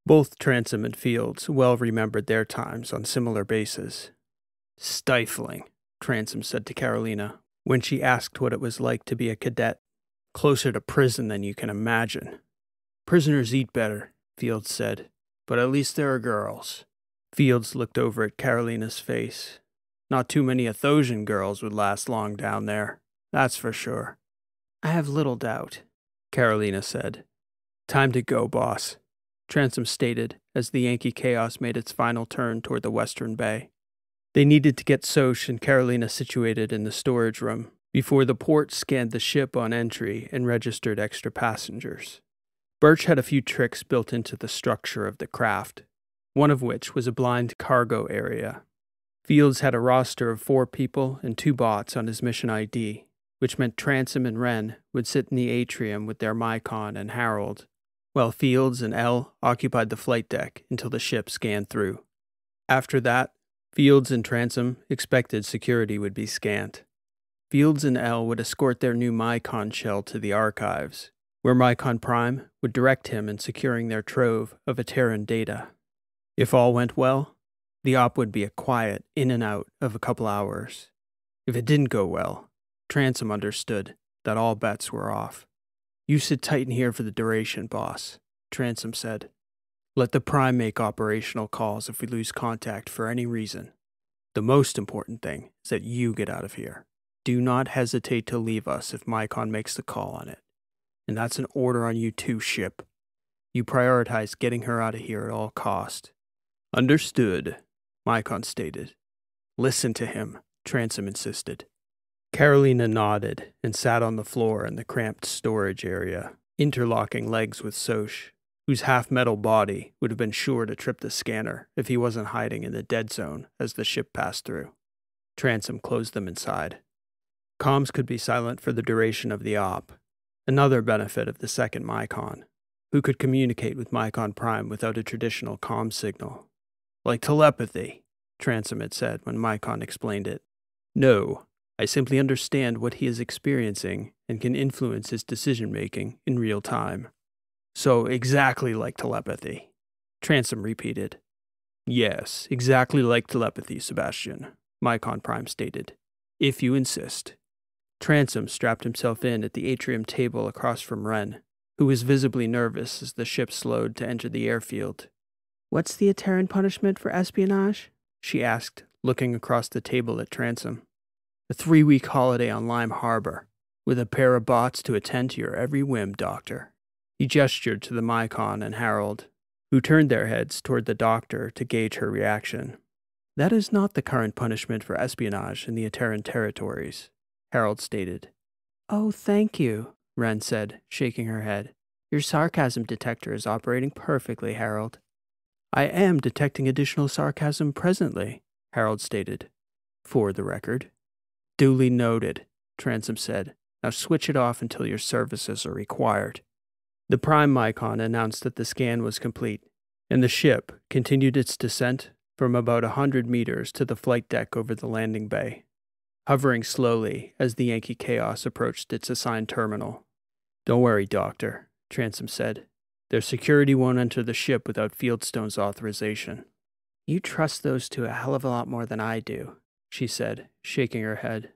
Both Transom and Fields well remembered their times on similar bases. "Stifling," Transom said to Carolina when she asked what it was like to be a cadet. "Closer to prison than you can imagine." "Prisoners eat better," Fields said, "but at least there are girls." Fields looked over at Carolina's face. "Not too many Athosian girls would last long down there, that's for sure." "I have little doubt," Carolina said. "Time to go, boss," Transom stated as the Yankee Chaos made its final turn toward the western bay. They needed to get Soch and Carolina situated in the storage room before the port scanned the ship on entry and registered extra passengers. Birch had a few tricks built into the structure of the craft, one of which was a blind cargo area. Fields had a roster of 4 people and 2 bots on his mission ID, which meant Transom and Wren would sit in the atrium with their Mycon and Harold, while Fields and L occupied the flight deck until the ship scanned through. After that, Fields and Transom expected security would be scant. Fields and L would escort their new Mycon shell to the archives, where Mycon Prime would direct him in securing their trove of Ateran data. If all went well, the op would be a quiet in and out of a couple hours. If it didn't go well, Transom understood that all bets were off. "You sit tight in here for the duration, boss," Transom said. "Let the Prime make operational calls if we lose contact for any reason. The most important thing is that you get out of here. Do not hesitate to leave us if Mycon makes the call on it. And that's an order on you too, ship. You prioritize getting her out of here at all cost." "Understood," Mycon stated. "Listen to him," Transom insisted. Carolina nodded and sat on the floor in the cramped storage area, interlocking legs with Soch, whose half-metal body would have been sure to trip the scanner if he wasn't hiding in the dead zone as the ship passed through. Transom closed them inside. Comms could be silent for the duration of the op, another benefit of the second Mycon, who could communicate with Mycon Prime without a traditional comm signal. "Like telepathy," Transom had said when Mycon explained it. "No, I simply understand what he is experiencing and can influence his decision-making in real time." "So exactly like telepathy," Transom repeated. "Yes, exactly like telepathy, Sebastian," Mycon Prime stated. "If you insist." Transom strapped himself in at the atrium table across from Wren, who was visibly nervous as the ship slowed to enter the airfield. "What's the Ateran punishment for espionage?" she asked, looking across the table at Transom. "A 3-week holiday on Lime Harbor, with a pair of bots to attend to your every whim, Doctor." He gestured to the Mycon and Harold, who turned their heads toward the Doctor to gauge her reaction. "That is not the current punishment for espionage in the Ateran territories," Harold stated. "Oh, thank you," Wren said, shaking her head. "Your sarcasm detector is operating perfectly, Harold." "I am detecting additional sarcasm presently," Harold stated. "For the record." "Duly noted," Transom said. "Now switch it off until your services are required." The Prime Mycon announced that the scan was complete, and the ship continued its descent from about 100 meters to the flight deck over the landing bay, hovering slowly as the Yankee Chaos approached its assigned terminal. "Don't worry, Doctor," Transom said. "Their security won't enter the ship without Fieldstone's authorization." "You trust those two a hell of a lot more than I do," she said, shaking her head.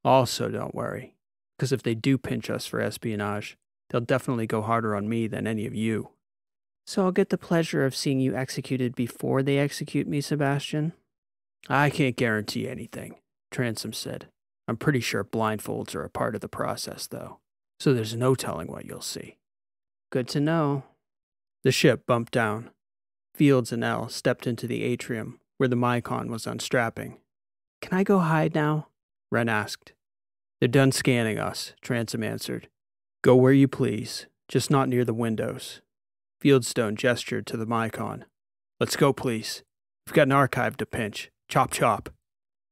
"Also, don't worry, because if they do pinch us for espionage, they'll definitely go harder on me than any of you." "So I'll get the pleasure of seeing you executed before they execute me, Sebastian?" "I can't guarantee anything," Transom said. "I'm pretty sure blindfolds are a part of the process, though, so there's no telling what you'll see." "Good to know." The ship bumped down. Fields and L stepped into the atrium, where the Mycon was unstrapping. "Can I go hide now?" Wren asked. "They're done scanning us," Transom answered. "Go where you please, just not near the windows." Fieldstone gestured to the Mycon. Let's go, please. We've got an archive to pinch. Chop, chop.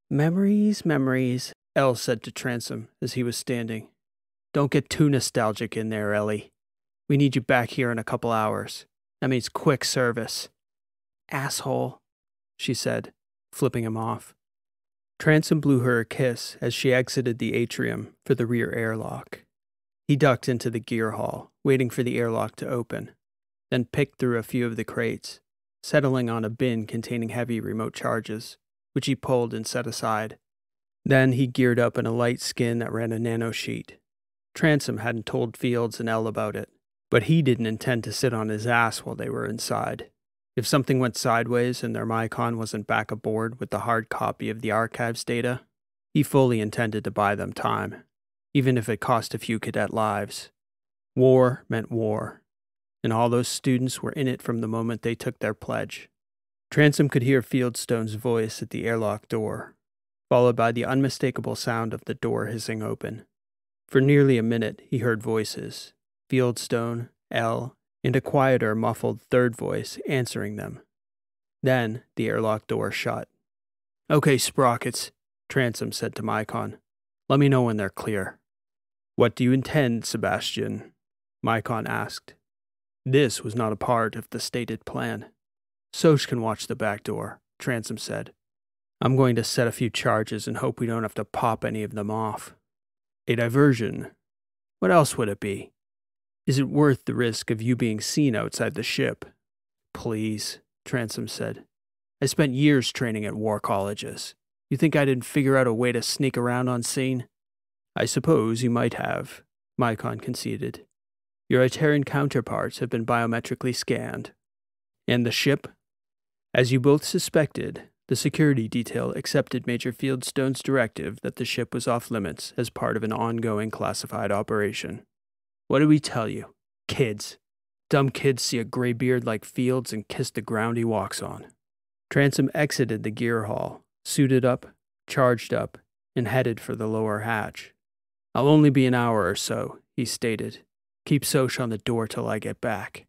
Memories, memories, Elle said to Transom as he was standing. Don't get too nostalgic in there, Ellie. We need you back here in a couple hours. That means quick service. asshole, she said, flipping him off. Transom blew her a kiss as she exited the atrium for the rear airlock. He ducked into the gear hall, waiting for the airlock to open, then picked through a few of the crates, settling on a bin containing heavy remote charges, which he pulled and set aside. Then he geared up in a light skin that ran a nanosheet. Transom hadn't told Fields and Elle about it, but he didn't intend to sit on his ass while they were inside. If something went sideways and their Mycon wasn't back aboard with the hard copy of the archives data, he fully intended to buy them time, even if it cost a few cadet lives. War meant war, and all those students were in it from the moment they took their pledge. Transom could hear Fieldstone's voice at the airlock door, followed by the unmistakable sound of the door hissing open. For nearly a minute, he heard voices, Fieldstone, Elle, and a quieter, muffled third voice answering them. Then the airlock door shut. Okay, sprockets, Transom said to Mycon. Let me know when they're clear. What do you intend, Sebastian? Mycon asked. This was not a part of the stated plan. Soch can watch the back door, Transom said. I'm going to set a few charges and hope we don't have to pop any of them off. A diversion. What else would it be? Is it worth the risk of you being seen outside the ship? Please, Transom said. I spent years training at war colleges. You think I didn't figure out a way to sneak around unseen? I suppose you might have, Mycon conceded. Your Iteran counterparts have been biometrically scanned. And the ship? As you both suspected, the security detail accepted Major Fieldstone's directive that the ship was off limits as part of an ongoing classified operation. What did we tell you? Kids. Dumb kids see a graybeard like Fields and kiss the ground he walks on. Transom exited the gear hall, suited up, charged up, and headed for the lower hatch. I'll only be an hour or so, he stated. Keep Soch on the door till I get back.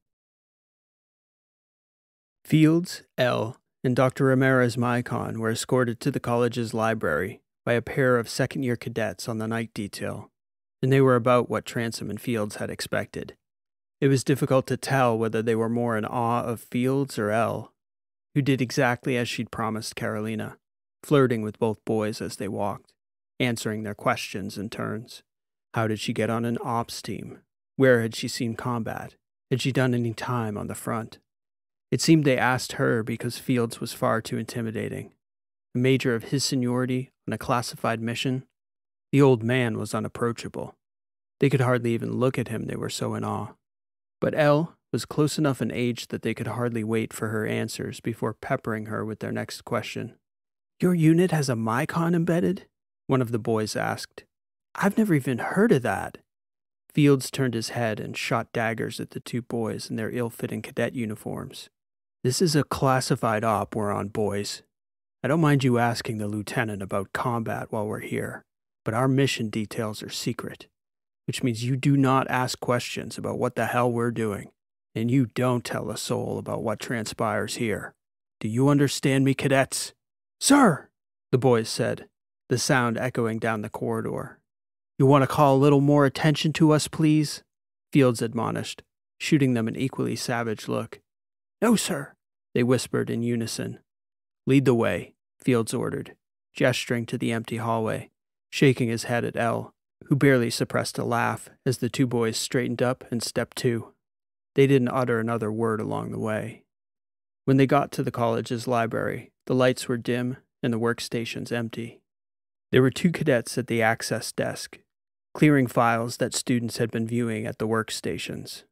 Fields, Elle, and Dr. Ramirez Mycon were escorted to the college's library by a pair of second-year cadets on the night detail, and they were about what Transom and Fields had expected. It was difficult to tell whether they were more in awe of Fields or Elle, who did exactly as she'd promised Carolina, flirting with both boys as they walked, answering their questions in turns. How did she get on an ops team? Where had she seen combat? Had she done any time on the front? It seemed they asked her because Fields was far too intimidating. A major of his seniority on a classified mission, the old man was unapproachable. They could hardly even look at him, they were so in awe. But Elle was close enough in age that they could hardly wait for her answers before peppering her with their next question. Your unit has a Mycon embedded? One of the boys asked. I've never even heard of that. Fields turned his head and shot daggers at the two boys in their ill-fitting cadet uniforms. This is a classified op we're on, boys. I don't mind you asking the lieutenant about combat while we're here, but our mission details are secret, which means you do not ask questions about what the hell we're doing, and you don't tell a soul about what transpires here. Do you understand me, cadets? Sir, the boys said, the sound echoing down the corridor. You want to call a little more attention to us, please? Fields admonished, shooting them an equally savage look. No, sir, they whispered in unison. Lead the way, Fields ordered, gesturing to the empty hallway, shaking his head at Elle, who barely suppressed a laugh as the two boys straightened up and stepped to. They didn't utter another word along the way. When they got to the college's library, the lights were dim and the workstations empty. There were two cadets at the access desk, clearing files that students had been viewing at the workstations,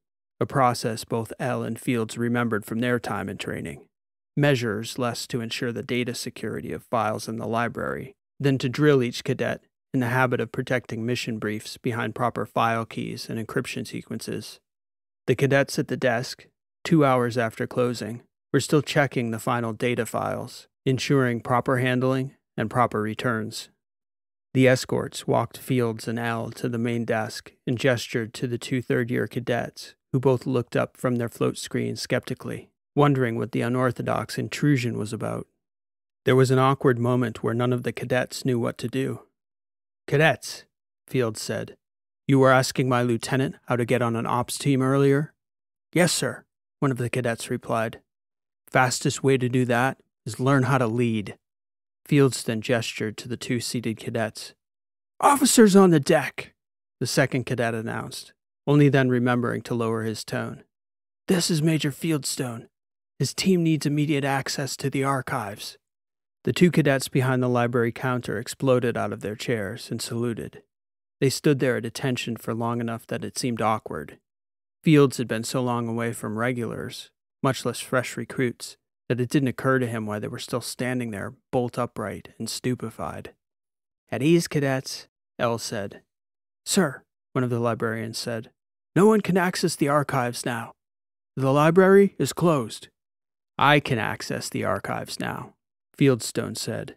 a process both Elle and Fields remembered from their time in training. Measures less to ensure the data security of files in the library than to drill each cadet in the habit of protecting mission briefs behind proper file keys and encryption sequences. The cadets at the desk, 2 hours after closing, were still checking the final data files, ensuring proper handling and proper returns. The escorts walked Fields and Al to the main desk and gestured to the two third-year cadets, who both looked up from their float screens skeptically, wondering what the unorthodox intrusion was about. There was an awkward moment where none of the cadets knew what to do. "Cadets," Fields said, "you were asking my lieutenant how to get on an ops team earlier?" "Yes, sir," one of the cadets replied. "Fastest way to do that is learn how to lead." Fields then gestured to the two seated cadets. "Officers on the deck," the second cadet announced, only then remembering to lower his tone. "This is Major Fieldstone. His team needs immediate access to the archives." The two cadets behind the library counter exploded out of their chairs and saluted. They stood there at attention for long enough that it seemed awkward. Fields had been so long away from regulars, much less fresh recruits, that it didn't occur to him why they were still standing there, bolt upright and stupefied. "At ease, cadets," Elle said. "Sir," one of the librarians said, "no one can access the archives now. The library is closed." "I can access the archives now," Fieldstone said.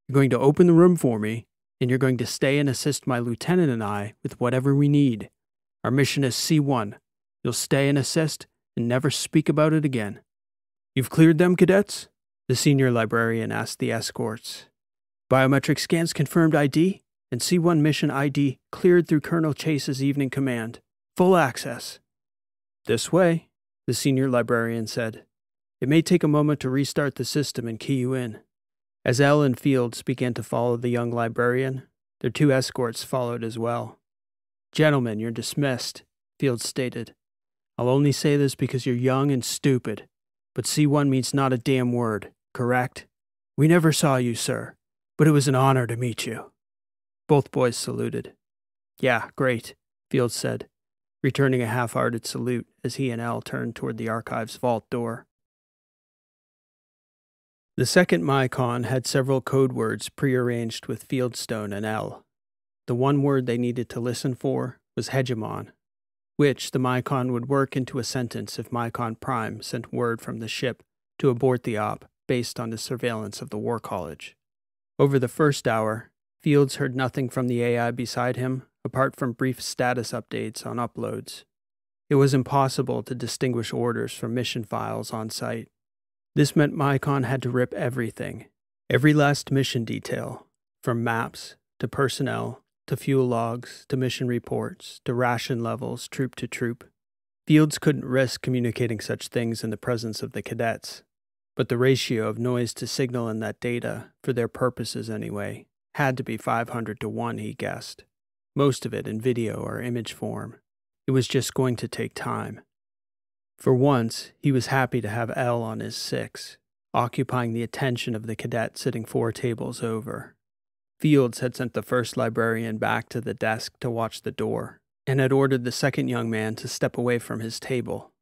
"You're going to open the room for me, and you're going to stay and assist my lieutenant and I with whatever we need. Our mission is C1. You'll stay and assist and never speak about it again." "You've cleared them, cadets?" the senior librarian asked the escorts. "Biometric scans confirmed ID, and C1 mission ID cleared through Colonel Chase's evening command. Full access." "This way," the senior librarian said. "It may take a moment to restart the system and key you in." As Elle and Fields began to follow the young librarian, their two escorts followed as well. "Gentlemen, you're dismissed," Fields stated. "I'll only say this because you're young and stupid, but C1 means not a damn word, correct? We never saw you, sir, but it was an honor to meet you." Both boys saluted. "Yeah, great," Fields said, returning a half-hearted salute as he and Elle turned toward the archive's vault door. The second Mycon had several code words prearranged with Fieldstone and Elle. The one word they needed to listen for was hegemon, which the Mycon would work into a sentence if Mycon Prime sent word from the ship to abort the op based on the surveillance of the War College. Over the first hour, Fields heard nothing from the AI beside him apart from brief status updates on uploads. It was impossible to distinguish orders from mission files on site. This meant Mycon had to rip everything, every last mission detail, from maps to personnel to fuel logs, to mission reports, to ration levels, troop to troop. Fields couldn't risk communicating such things in the presence of the cadets, but the ratio of noise to signal in that data, for their purposes anyway, had to be 500 to 1, he guessed. Most of it in video or image form. It was just going to take time. For once, he was happy to have Elle on his 6, occupying the attention of the cadet sitting 4 tables over. Fields had sent the first librarian back to the desk to watch the door, and had ordered the second young man to step away from his table.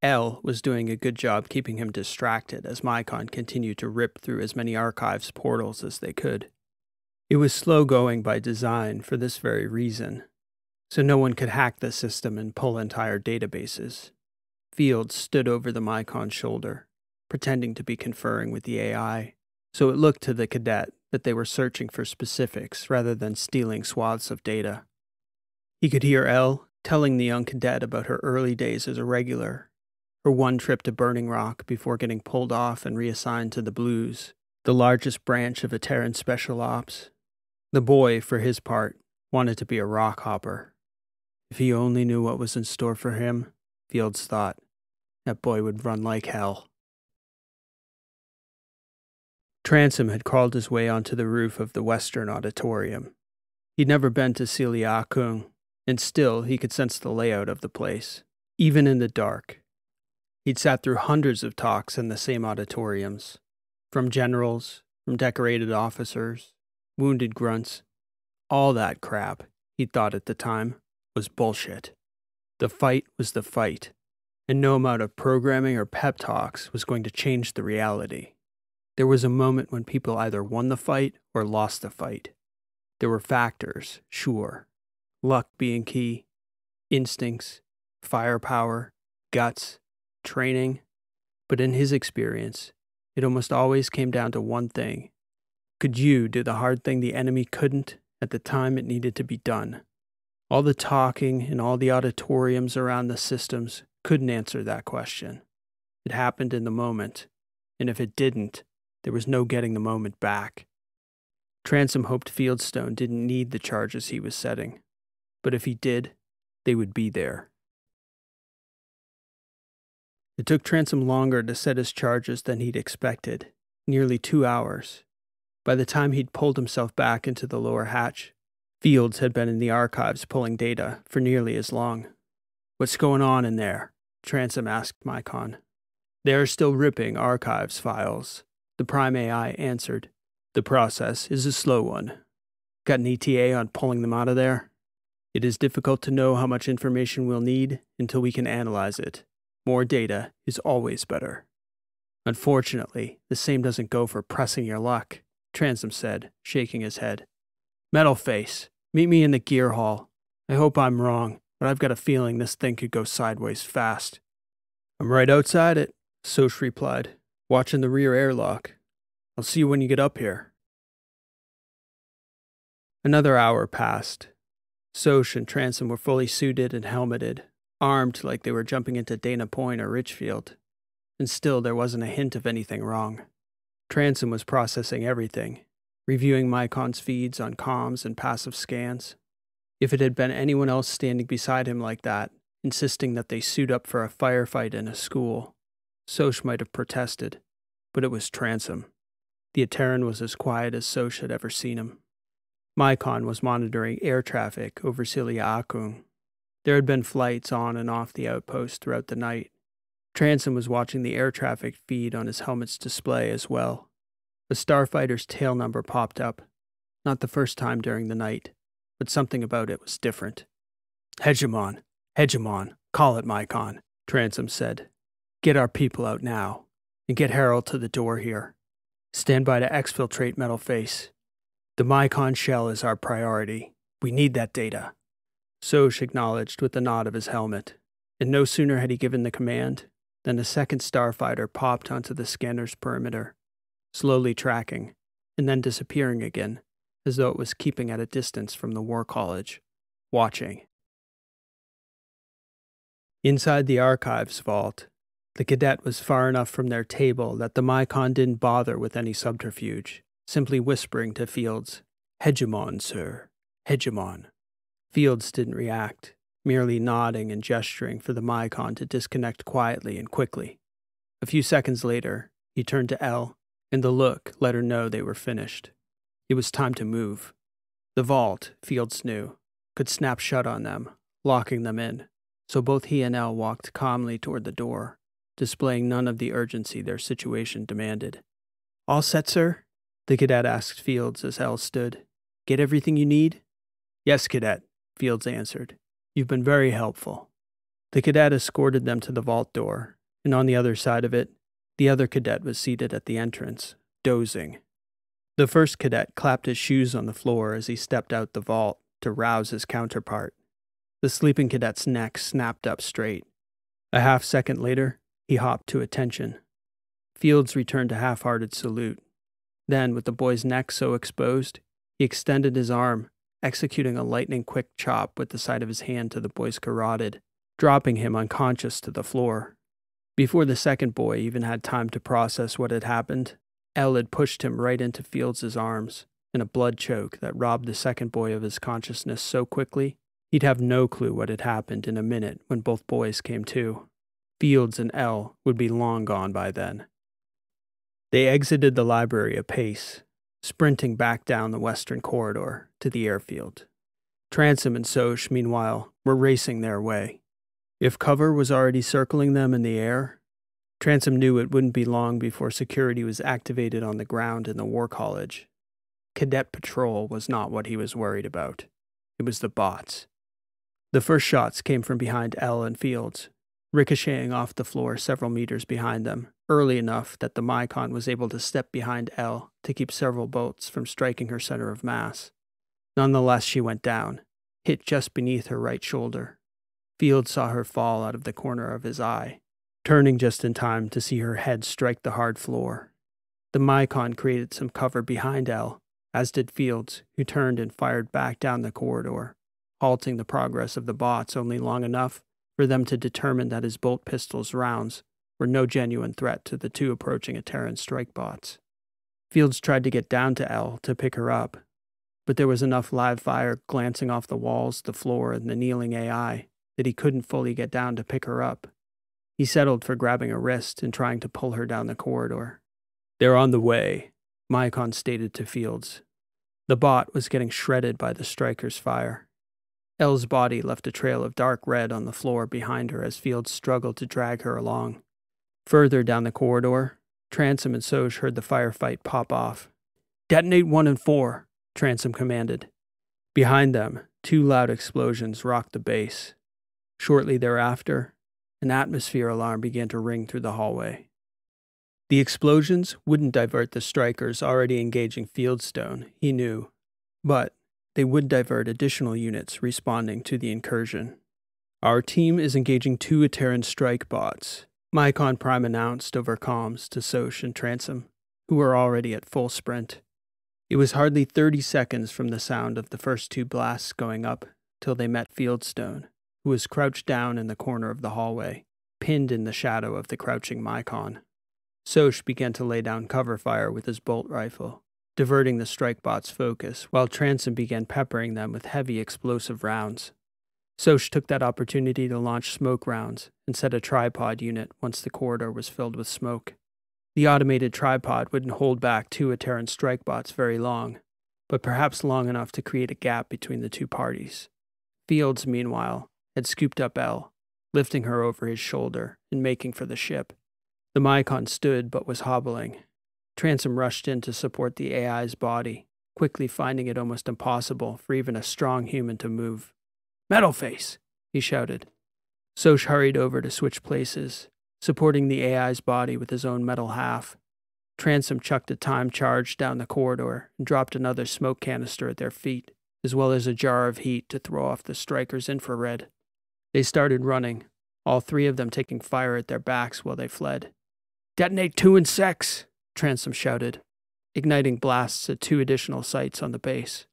Elle was doing a good job keeping him distracted as Mycon continued to rip through as many archives portals as they could. It was slow going by design for this very reason, so no one could hack the system and pull entire databases. Fields stood over the Mycon's shoulder, pretending to be conferring with the AI, so it looked to the cadet that they were searching for specifics rather than stealing swaths of data. He could hear Elle telling the young cadet about her early days as a regular, her one trip to Burning Rock before getting pulled off and reassigned to the Blues, the largest branch of a Terran Special Ops. The boy, for his part, wanted to be a rock hopper. If he only knew what was in store for him, Fields thought, that boy would run like hell. Transom had crawled his way onto the roof of the Western Auditorium. He'd never been to Celia Kung, and still he could sense the layout of the place, even in the dark. He'd sat through hundreds of talks in the same auditoriums, from generals, from decorated officers, wounded grunts. All that crap, he'd thought at the time, was bullshit. The fight was the fight, and no amount of programming or pep talks was going to change the reality. There was a moment when people either won the fight or lost the fight. There were factors, sure. Luck being key, instincts, firepower, guts, training. But in his experience, it almost always came down to one thing. Could you do the hard thing the enemy couldn't at the time it needed to be done. All the talking in all the auditoriums around the systems couldn't answer that question. It happened in the moment, and if it didn't, there was no getting the moment back. Transom hoped Fieldstone didn't need the charges he was setting, but if he did, they would be there. It took Transom longer to set his charges than he'd expected, nearly 2 hours. By the time he'd pulled himself back into the lower hatch, Fields had been in the archives pulling data for nearly as long. "What's going on in there?" Transom asked Mycon. "They're still ripping archives files," the Prime AI answered. "The process is a slow one. Got an ETA on pulling them out of there? It is difficult to know how much information we'll need until we can analyze it. More data is always better." "Unfortunately, the same doesn't go for pressing your luck," Transom said, shaking his head. "Metalface, meet me in the gear hall. I hope I'm wrong, but I've got a feeling this thing could go sideways fast." "I'm right outside it," Soch replied, "watching the rear airlock. I'll see you when you get up here." Another hour passed. Soch and Transom were fully suited and helmeted, armed like they were jumping into Dana Point or Richfield. And still there wasn't a hint of anything wrong. Transom was processing everything, reviewing Mycon's feeds on comms and passive scans. If it had been anyone else standing beside him like that, insisting that they suit up for a firefight in a school, Soch might have protested, but it was Transom. The Ateran was as quiet as Soch had ever seen him. Mycon was monitoring air traffic over Silia Akung. There had been flights on and off the outpost throughout the night. Transom was watching the air traffic feed on his helmet's display as well. A starfighter's tail number popped up, not the first time during the night, but something about it was different. Hegemon, call it Mycon," Transom said. "Get our people out now, and get Harold to the door here. Stand by to exfiltrate Metalface. The Mycon shell is our priority. We need that data." Soch acknowledged with a nod of his helmet, and no sooner had he given the command than a second starfighter popped onto the scanner's perimeter, slowly tracking, and then disappearing again, as though it was keeping at a distance from the War College, watching. Inside the archives vault, the cadet was far enough from their table that the Mycon didn't bother with any subterfuge, simply whispering to Fields, "Hegemon, sir, Hegemon." Fields didn't react, merely nodding and gesturing for the Mycon to disconnect quietly and quickly. A few seconds later, he turned to Elle, and the look let her know they were finished. It was time to move. The vault, Fields knew, could snap shut on them, locking them in, so both he and Elle walked calmly toward the door, displaying none of the urgency their situation demanded. "All set, sir?" the cadet asked Fields as Elle stood. "Get everything you need?" "Yes, cadet," Fields answered. "You've been very helpful." The cadet escorted them to the vault door, and on the other side of it, the other cadet was seated at the entrance, dozing. The first cadet clapped his shoes on the floor as he stepped out the vault to rouse his counterpart. The sleeping cadet's neck snapped up straight. A half-second later, he hopped to attention. Fields returned a half-hearted salute. Then, with the boy's neck so exposed, he extended his arm, executing a lightning-quick chop with the side of his hand to the boy's carotid, dropping him unconscious to the floor. Before the second boy even had time to process what had happened, Elle had pushed him right into Fields' arms in a blood choke that robbed the second boy of his consciousness so quickly he'd have no clue what had happened in a minute when both boys came to. Fields and Elle would be long gone by then. They exited the library apace, sprinting back down the western corridor to the airfield. Transom and Soch, meanwhile, were racing their way. If cover was already circling them in the air, Transom knew it wouldn't be long before security was activated on the ground in the War College. Cadet patrol was not what he was worried about. It was the bots. The first shots came from behind Elle and Fields, ricocheting off the floor several meters behind them, early enough that the Mycon was able to step behind Elle to keep several bolts from striking her center of mass. Nonetheless, she went down, hit just beneath her right shoulder. Fields saw her fall out of the corner of his eye, turning just in time to see her head strike the hard floor. The Mycon created some cover behind Elle as did Fields, who turned and fired back down the corridor, halting the progress of the bots only long enough for them to determine that his bolt pistol's rounds were no genuine threat to the two approaching Terran strike bots. Fields tried to get down to Elle to pick her up, but there was enough live fire glancing off the walls, the floor, and the kneeling AI that he couldn't fully get down to pick her up. He settled for grabbing a wrist and trying to pull her down the corridor. "They're on the way," Mycon stated to Fields. The bot was getting shredded by the striker's fire. Elle's body left a trail of dark red on the floor behind her as Fields struggled to drag her along. Further down the corridor, Transom and Soch heard the firefight pop off. "Detonate 1 and 4, Transom commanded. Behind them, 2 loud explosions rocked the base. Shortly thereafter, an atmosphere alarm began to ring through the hallway. The explosions wouldn't divert the strikers already engaging Fieldstone, he knew, but they would divert additional units responding to the incursion. "Our team is engaging 2 Terran strike bots," Mycon Prime announced over comms to Soch and Transom, who were already at full sprint. It was hardly 30 seconds from the sound of the first 2 blasts going up till they met Fieldstone, who was crouched down in the corner of the hallway, pinned in the shadow of the crouching Mycon. Soch began to lay down cover fire with his bolt rifle, diverting the strike bot's focus, while Transom began peppering them with heavy explosive rounds. Soch took that opportunity to launch smoke rounds and set a tripod unit once the corridor was filled with smoke. The automated tripod wouldn't hold back 2 Terran strike bots very long, but perhaps long enough to create a gap between the 2 parties. Fields, meanwhile, had scooped up Elle, lifting her over his shoulder and making for the ship. The Mycon stood but was hobbling. Transom rushed in to support the AI's body, quickly finding it almost impossible for even a strong human to move. "Metal face!" he shouted. Soch hurried over to switch places, supporting the AI's body with his own metal half. Transom chucked a time charge down the corridor and dropped another smoke canister at their feet, as well as a jar of heat to throw off the striker's infrared. They started running, all 3 of them taking fire at their backs while they fled. "Detonate 2 and 6, Transom shouted, igniting blasts at 2 additional sites on the base.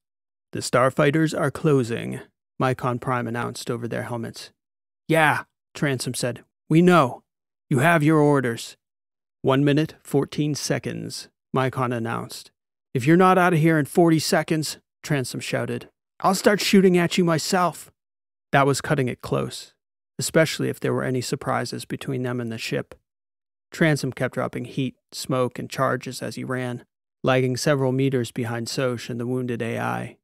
"The starfighters are closing," Mycon Prime announced over their helmets. "Yeah," Transom said. "We know. You have your orders." 1 minute, 14 seconds, Mycon announced. "If you're not out of here in 40 seconds, Transom shouted, "I'll start shooting at you myself." That was cutting it close, especially if there were any surprises between them and the ship. Transom kept dropping heat, smoke, and charges as he ran, lagging several meters behind Soch and the wounded AI.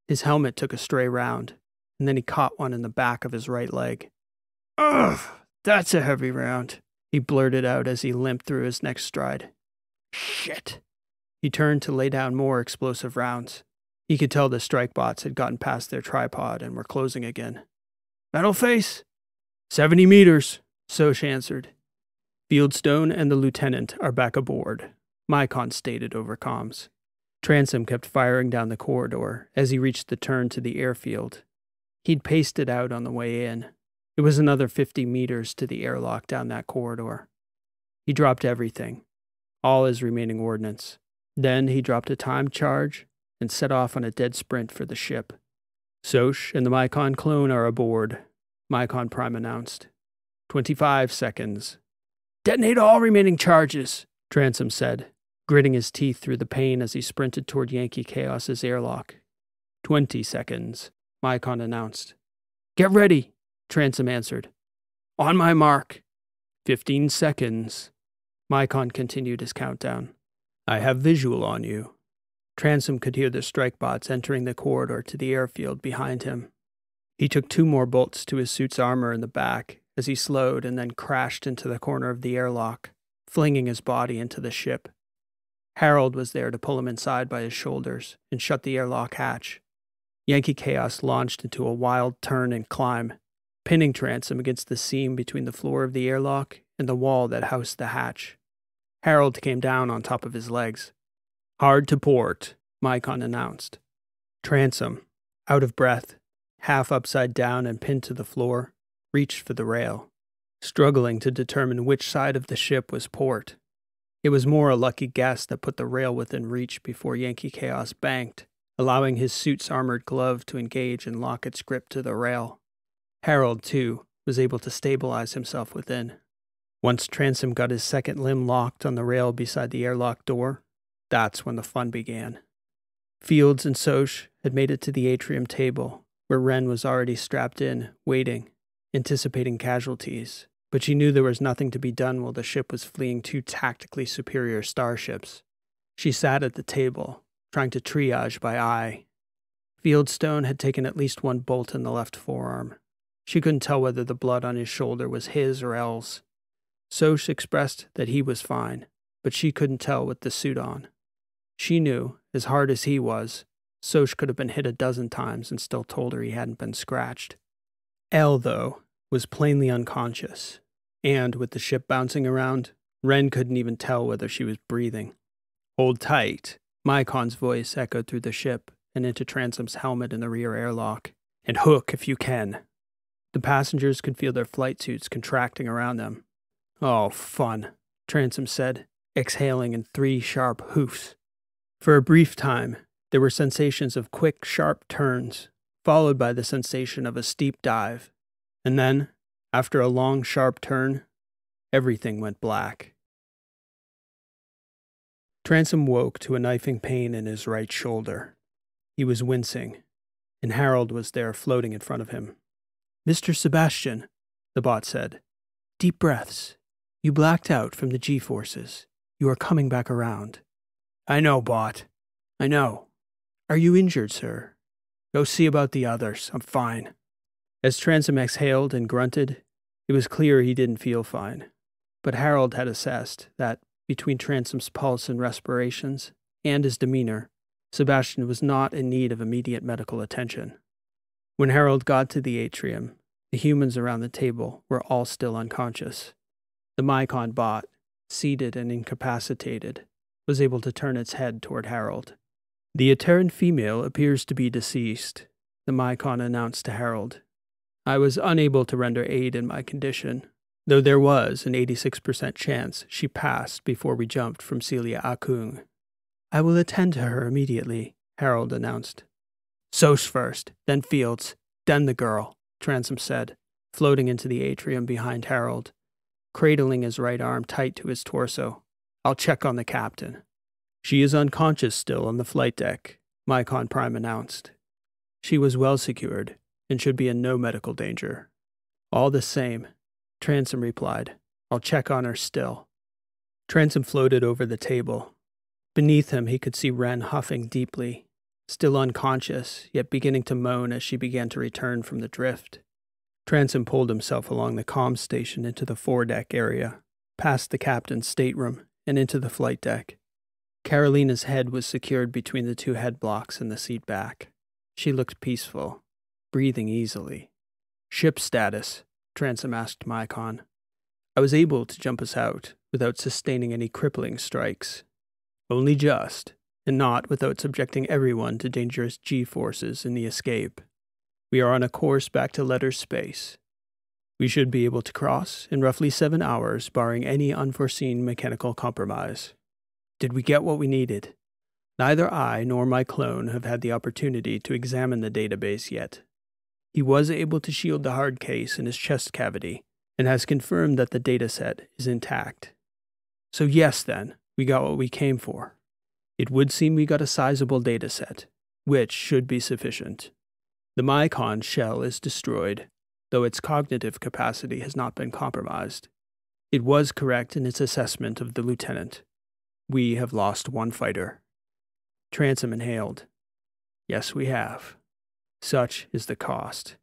His helmet took a stray round, and then he caught one in the back of his right leg. "Ugh, that's a heavy round," he blurted out as he limped through his next stride. "Shit." He turned to lay down more explosive rounds. He could tell the strike bots had gotten past their tripod and were closing again. "Metal face?" 70 meters, Soch answered. "Fieldstone and the lieutenant are back aboard," Mycon stated over comms. Transom kept firing down the corridor as he reached the turn to the airfield. He'd paced it out on the way in. It was another 50 meters to the airlock down that corridor. He dropped everything, all his remaining ordnance. Then he dropped a time charge and set off on a dead sprint for the ship. "Soch and the Mycon clone are aboard," Mycon Prime announced. 25 seconds. "Detonate all remaining charges," Transom said, gritting his teeth through the pain as he sprinted toward Yankee Chaos's airlock. 20 seconds, Mycon announced. "Get ready," Transom answered. "On my mark." 15 seconds. Mycon continued his countdown. "I have visual on you." Transom could hear the strike bots entering the corridor to the airfield behind him. He took 2 more bolts to his suit's armor in the back as he slowed and then crashed into the corner of the airlock, flinging his body into the ship. Harold was there to pull him inside by his shoulders and shut the airlock hatch. Yankee Chaos launched into a wild turn and climb, pinning Transom against the seam between the floor of the airlock and the wall that housed the hatch. Harold came down on top of his legs. "Hard to port," Mycon announced. Transom, out of breath, half upside down and pinned to the floor, reached for the rail, struggling to determine which side of the ship was port. It was more a lucky guess that put the rail within reach before Yankee Chaos banked, allowing his suit's armored glove to engage and lock its grip to the rail. Harold, too, was able to stabilize himself within. Once Transom got his second limb locked on the rail beside the airlock door, that's when the fun began. Fields and Soch had made it to the atrium table, where Wren was already strapped in, waiting, anticipating casualties, but she knew there was nothing to be done while the ship was fleeing two tactically superior starships. She sat at the table, trying to triage by eye. Fieldstone had taken at least one bolt in the left forearm. She couldn't tell whether the blood on his shoulder was his or Elle's. Soch expressed that he was fine, but she couldn't tell with the suit on. She knew, as hard as he was, Soch could have been hit a dozen times and still told her he hadn't been scratched. Elle, though, was plainly unconscious, and with the ship bouncing around, Wren couldn't even tell whether she was breathing. "Hold tight," Mycon's voice echoed through the ship and into Transom's helmet in the rear airlock. "And hook if you can." The passengers could feel their flight suits contracting around them. "Oh, fun," Transom said, exhaling in 3 sharp hoofs. For a brief time, there were sensations of quick, sharp turns, followed by the sensation of a steep dive. And then, after a long, sharp turn, everything went black. Transom woke to a knifing pain in his right shoulder. He was wincing, and Harold was there floating in front of him. "Mr. Sebastian," the bot said. "Deep breaths. You blacked out from the G-forces. You are coming back around." "I know, bot. I know." "Are you injured, sir?" "Go see about the others. I'm fine." As Transom exhaled and grunted, it was clear he didn't feel fine. But Harold had assessed that, between Transom's pulse and respirations, and his demeanor, Sebastian was not in need of immediate medical attention. When Harold got to the atrium, the humans around the table were all still unconscious. The Mycon bot, seated and incapacitated, was able to turn its head toward Harold. "The Ateran female appears to be deceased," the Mycon announced to Harold. "I was unable to render aid in my condition, though there was an 86% chance she passed before we jumped from Celia Akung." "I will attend to her immediately," Harold announced. "Soch first, then Fields, then the girl," Transom said, floating into the atrium behind Harold, cradling his right arm tight to his torso. "I'll check on the captain." "She is unconscious still on the flight deck," Mycon Prime announced. "She was well secured and should be in no medical danger." "All the same," Transom replied, "I'll check on her still." Transom floated over the table. Beneath him he could see Wren huffing deeply, still unconscious, yet beginning to moan as she began to return from the drift. Transom pulled himself along the comm station into the foredeck area, past the captain's stateroom, and into the flight deck. Carolina's head was secured between the 2 head blocks in the seat back. She looked peaceful, breathing easily. "Ship status," Transom asked Mycon. "I was able to jump us out without sustaining any crippling strikes. Only just, and not without subjecting everyone to dangerous G-forces in the escape. We are on a course back to letter space. We should be able to cross in roughly 7 hours, barring any unforeseen mechanical compromise." "Did we get what we needed?" "Neither I nor my clone have had the opportunity to examine the database yet. He was able to shield the hard case in his chest cavity, and has confirmed that the dataset is intact. So yes, then, we got what we came for. It would seem we got a sizable dataset, which should be sufficient. The Mycon shell is destroyed, though its cognitive capacity has not been compromised. It was correct in its assessment of the lieutenant. We have lost 1 fighter." Transom inhaled. "Yes, we have. Such is the cost."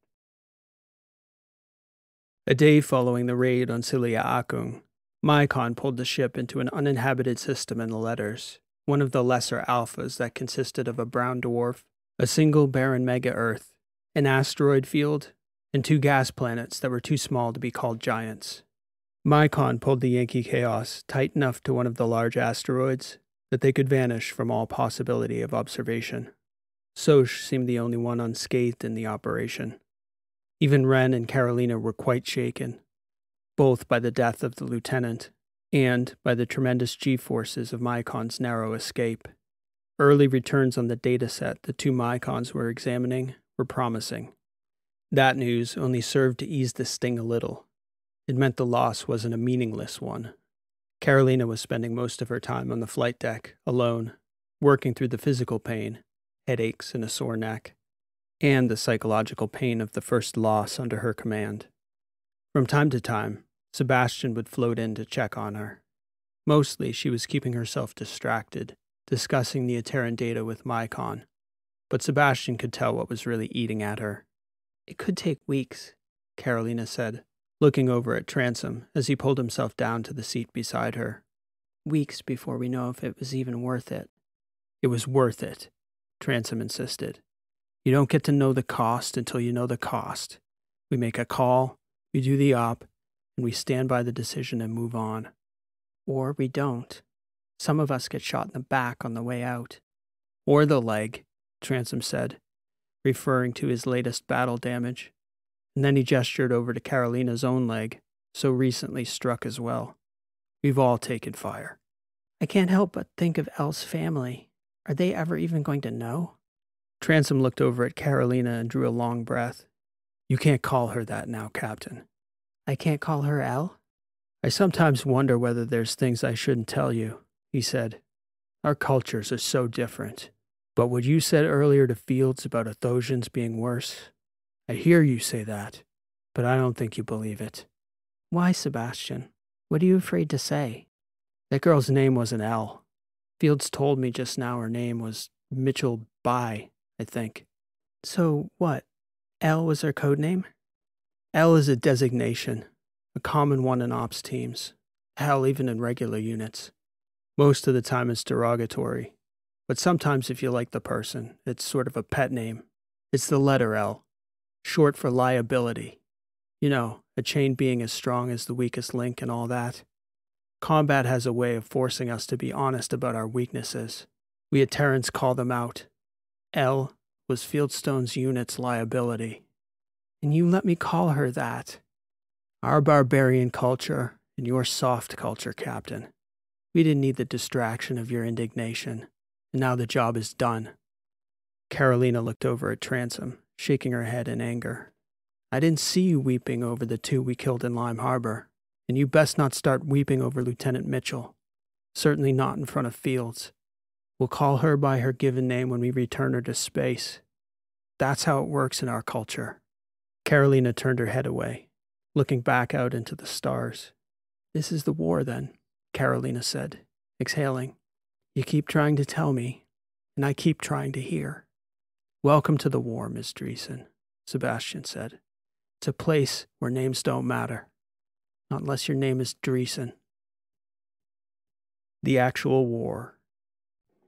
A day following the raid on Celia Akung, Mycon pulled the ship into an uninhabited system in the letters, one of the lesser alphas that consisted of a brown dwarf, a single barren mega-Earth, an asteroid field, and 2 gas planets that were too small to be called giants. Mycon pulled the Yankee Chaos tight enough to one of the large asteroids that they could vanish from all possibility of observation. Soch seemed the only one unscathed in the operation. Even Wren and Carolina were quite shaken, both by the death of the lieutenant, and by the tremendous G-forces of Mycon's narrow escape. Early returns on the dataset the two Mycons were examining were promising. That news only served to ease the sting a little. It meant the loss wasn't a meaningless one. Carolina was spending most of her time on the flight deck, alone, working through the physical pain, headaches and a sore neck, and the psychological pain of the first loss under her command. From time to time, Sebastian would float in to check on her. Mostly, she was keeping herself distracted, discussing the Ateran data with Mycon, but Sebastian could tell what was really eating at her. "It could take weeks," Carolina said, looking over at Transom as he pulled himself down to the seat beside her. "Weeks before we know if it was even worth it." "It was worth it," Transom insisted. "You don't get to know the cost until you know the cost. We make a call, we do the op, and we stand by the decision and move on." "Or we don't. Some of us get shot in the back on the way out." "Or the leg," Transom said, referring to his latest battle damage. And then he gestured over to Carolina's own leg, so recently struck as well. "We've all taken fire." "I can't help but think of Elle's family. Are they ever even going to know?" Transom looked over at Carolina and drew a long breath. "You can't call her that now, Captain." "I can't call her Elle?" "I sometimes wonder whether there's things I shouldn't tell you," he said. "Our cultures are so different. But what you said earlier to Fields about Athosians being worse, I hear you say that, but I don't think you believe it." "Why, Sebastian? What are you afraid to say?" "That girl's name wasn't Elle. Fields told me just now her name was Mitchell By, I think." "So what? Elle was her code name?" "Elle is a designation, a common one in ops teams. Hell, even in regular units. Most of the time it's derogatory, but sometimes if you like the person, it's sort of a pet name. It's the letter L. Short for liability. You know, a chain being as strong as the weakest link and all that. Combat has a way of forcing us to be honest about our weaknesses. We Aterans call them out. L was Fieldstone's unit's liability. And you let me call her that. Our barbarian culture and your soft culture, Captain. We didn't need the distraction of your indignation, and now the job is done." Carolina looked over at Transom, shaking her head in anger. "I didn't see you weeping over the two we killed in Lime Harbor, and you best not start weeping over Lieutenant Mitchell. Certainly not in front of Fields. We'll call her by her given name when we return her to space. That's how it works in our culture." Carolina turned her head away, looking back out into the stars. "This is the war, then," Carolina said, exhaling. "You keep trying to tell me, and I keep trying to hear." "Welcome to the war, Miss Dreesen," Sebastian said. "It's a place where names don't matter. Not unless your name is Dreesen." The Actual War.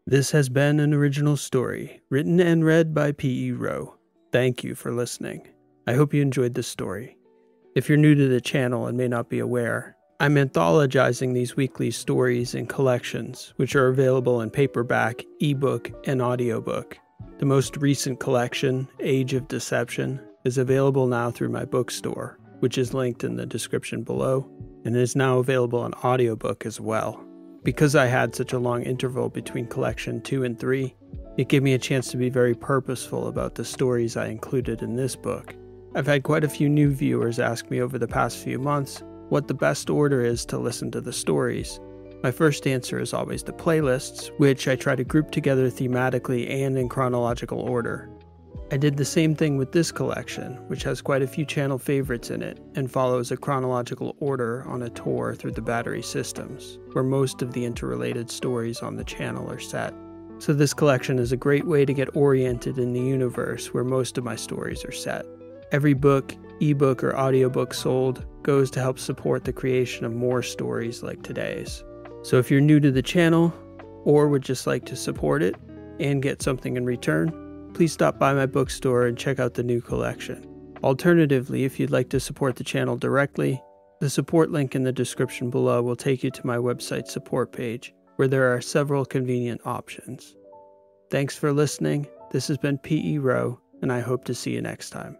This has been an original story, written and read by P.E. Rowe. Thank you for listening. I hope you enjoyed this story. If you're new to the channel and may not be aware, I'm anthologizing these weekly stories in collections, which are available in paperback, ebook, and audiobook. The most recent collection, Age of Deception, is available now through my Bookstore, which is linked in the description below, and is now available on audiobook as well. Because I had such a long interval between collection 2 and 3, it gave me a chance to be very purposeful about the stories I included in this book. I've had quite a few new viewers ask me over the past few months what the best order is to listen to the stories. My first answer is always the playlists, which I try to group together thematically and in chronological order. I did the same thing with this collection, which has quite a few channel favorites in it, and follows a chronological order on a tour through the Battery systems, where most of the interrelated stories on the channel are set. So this collection is a great way to get oriented in the universe where most of my stories are set. Every book, ebook, or audiobook sold goes to help support the creation of more stories like today's. So if you're new to the channel, or would just like to support it and get something in return, please stop by my bookstore and check out the new collection. Alternatively, if you'd like to support the channel directly, the support link in the description below will take you to my website support page, where there are several convenient options. Thanks for listening. This has been P.E. Rowe, and I hope to see you next time.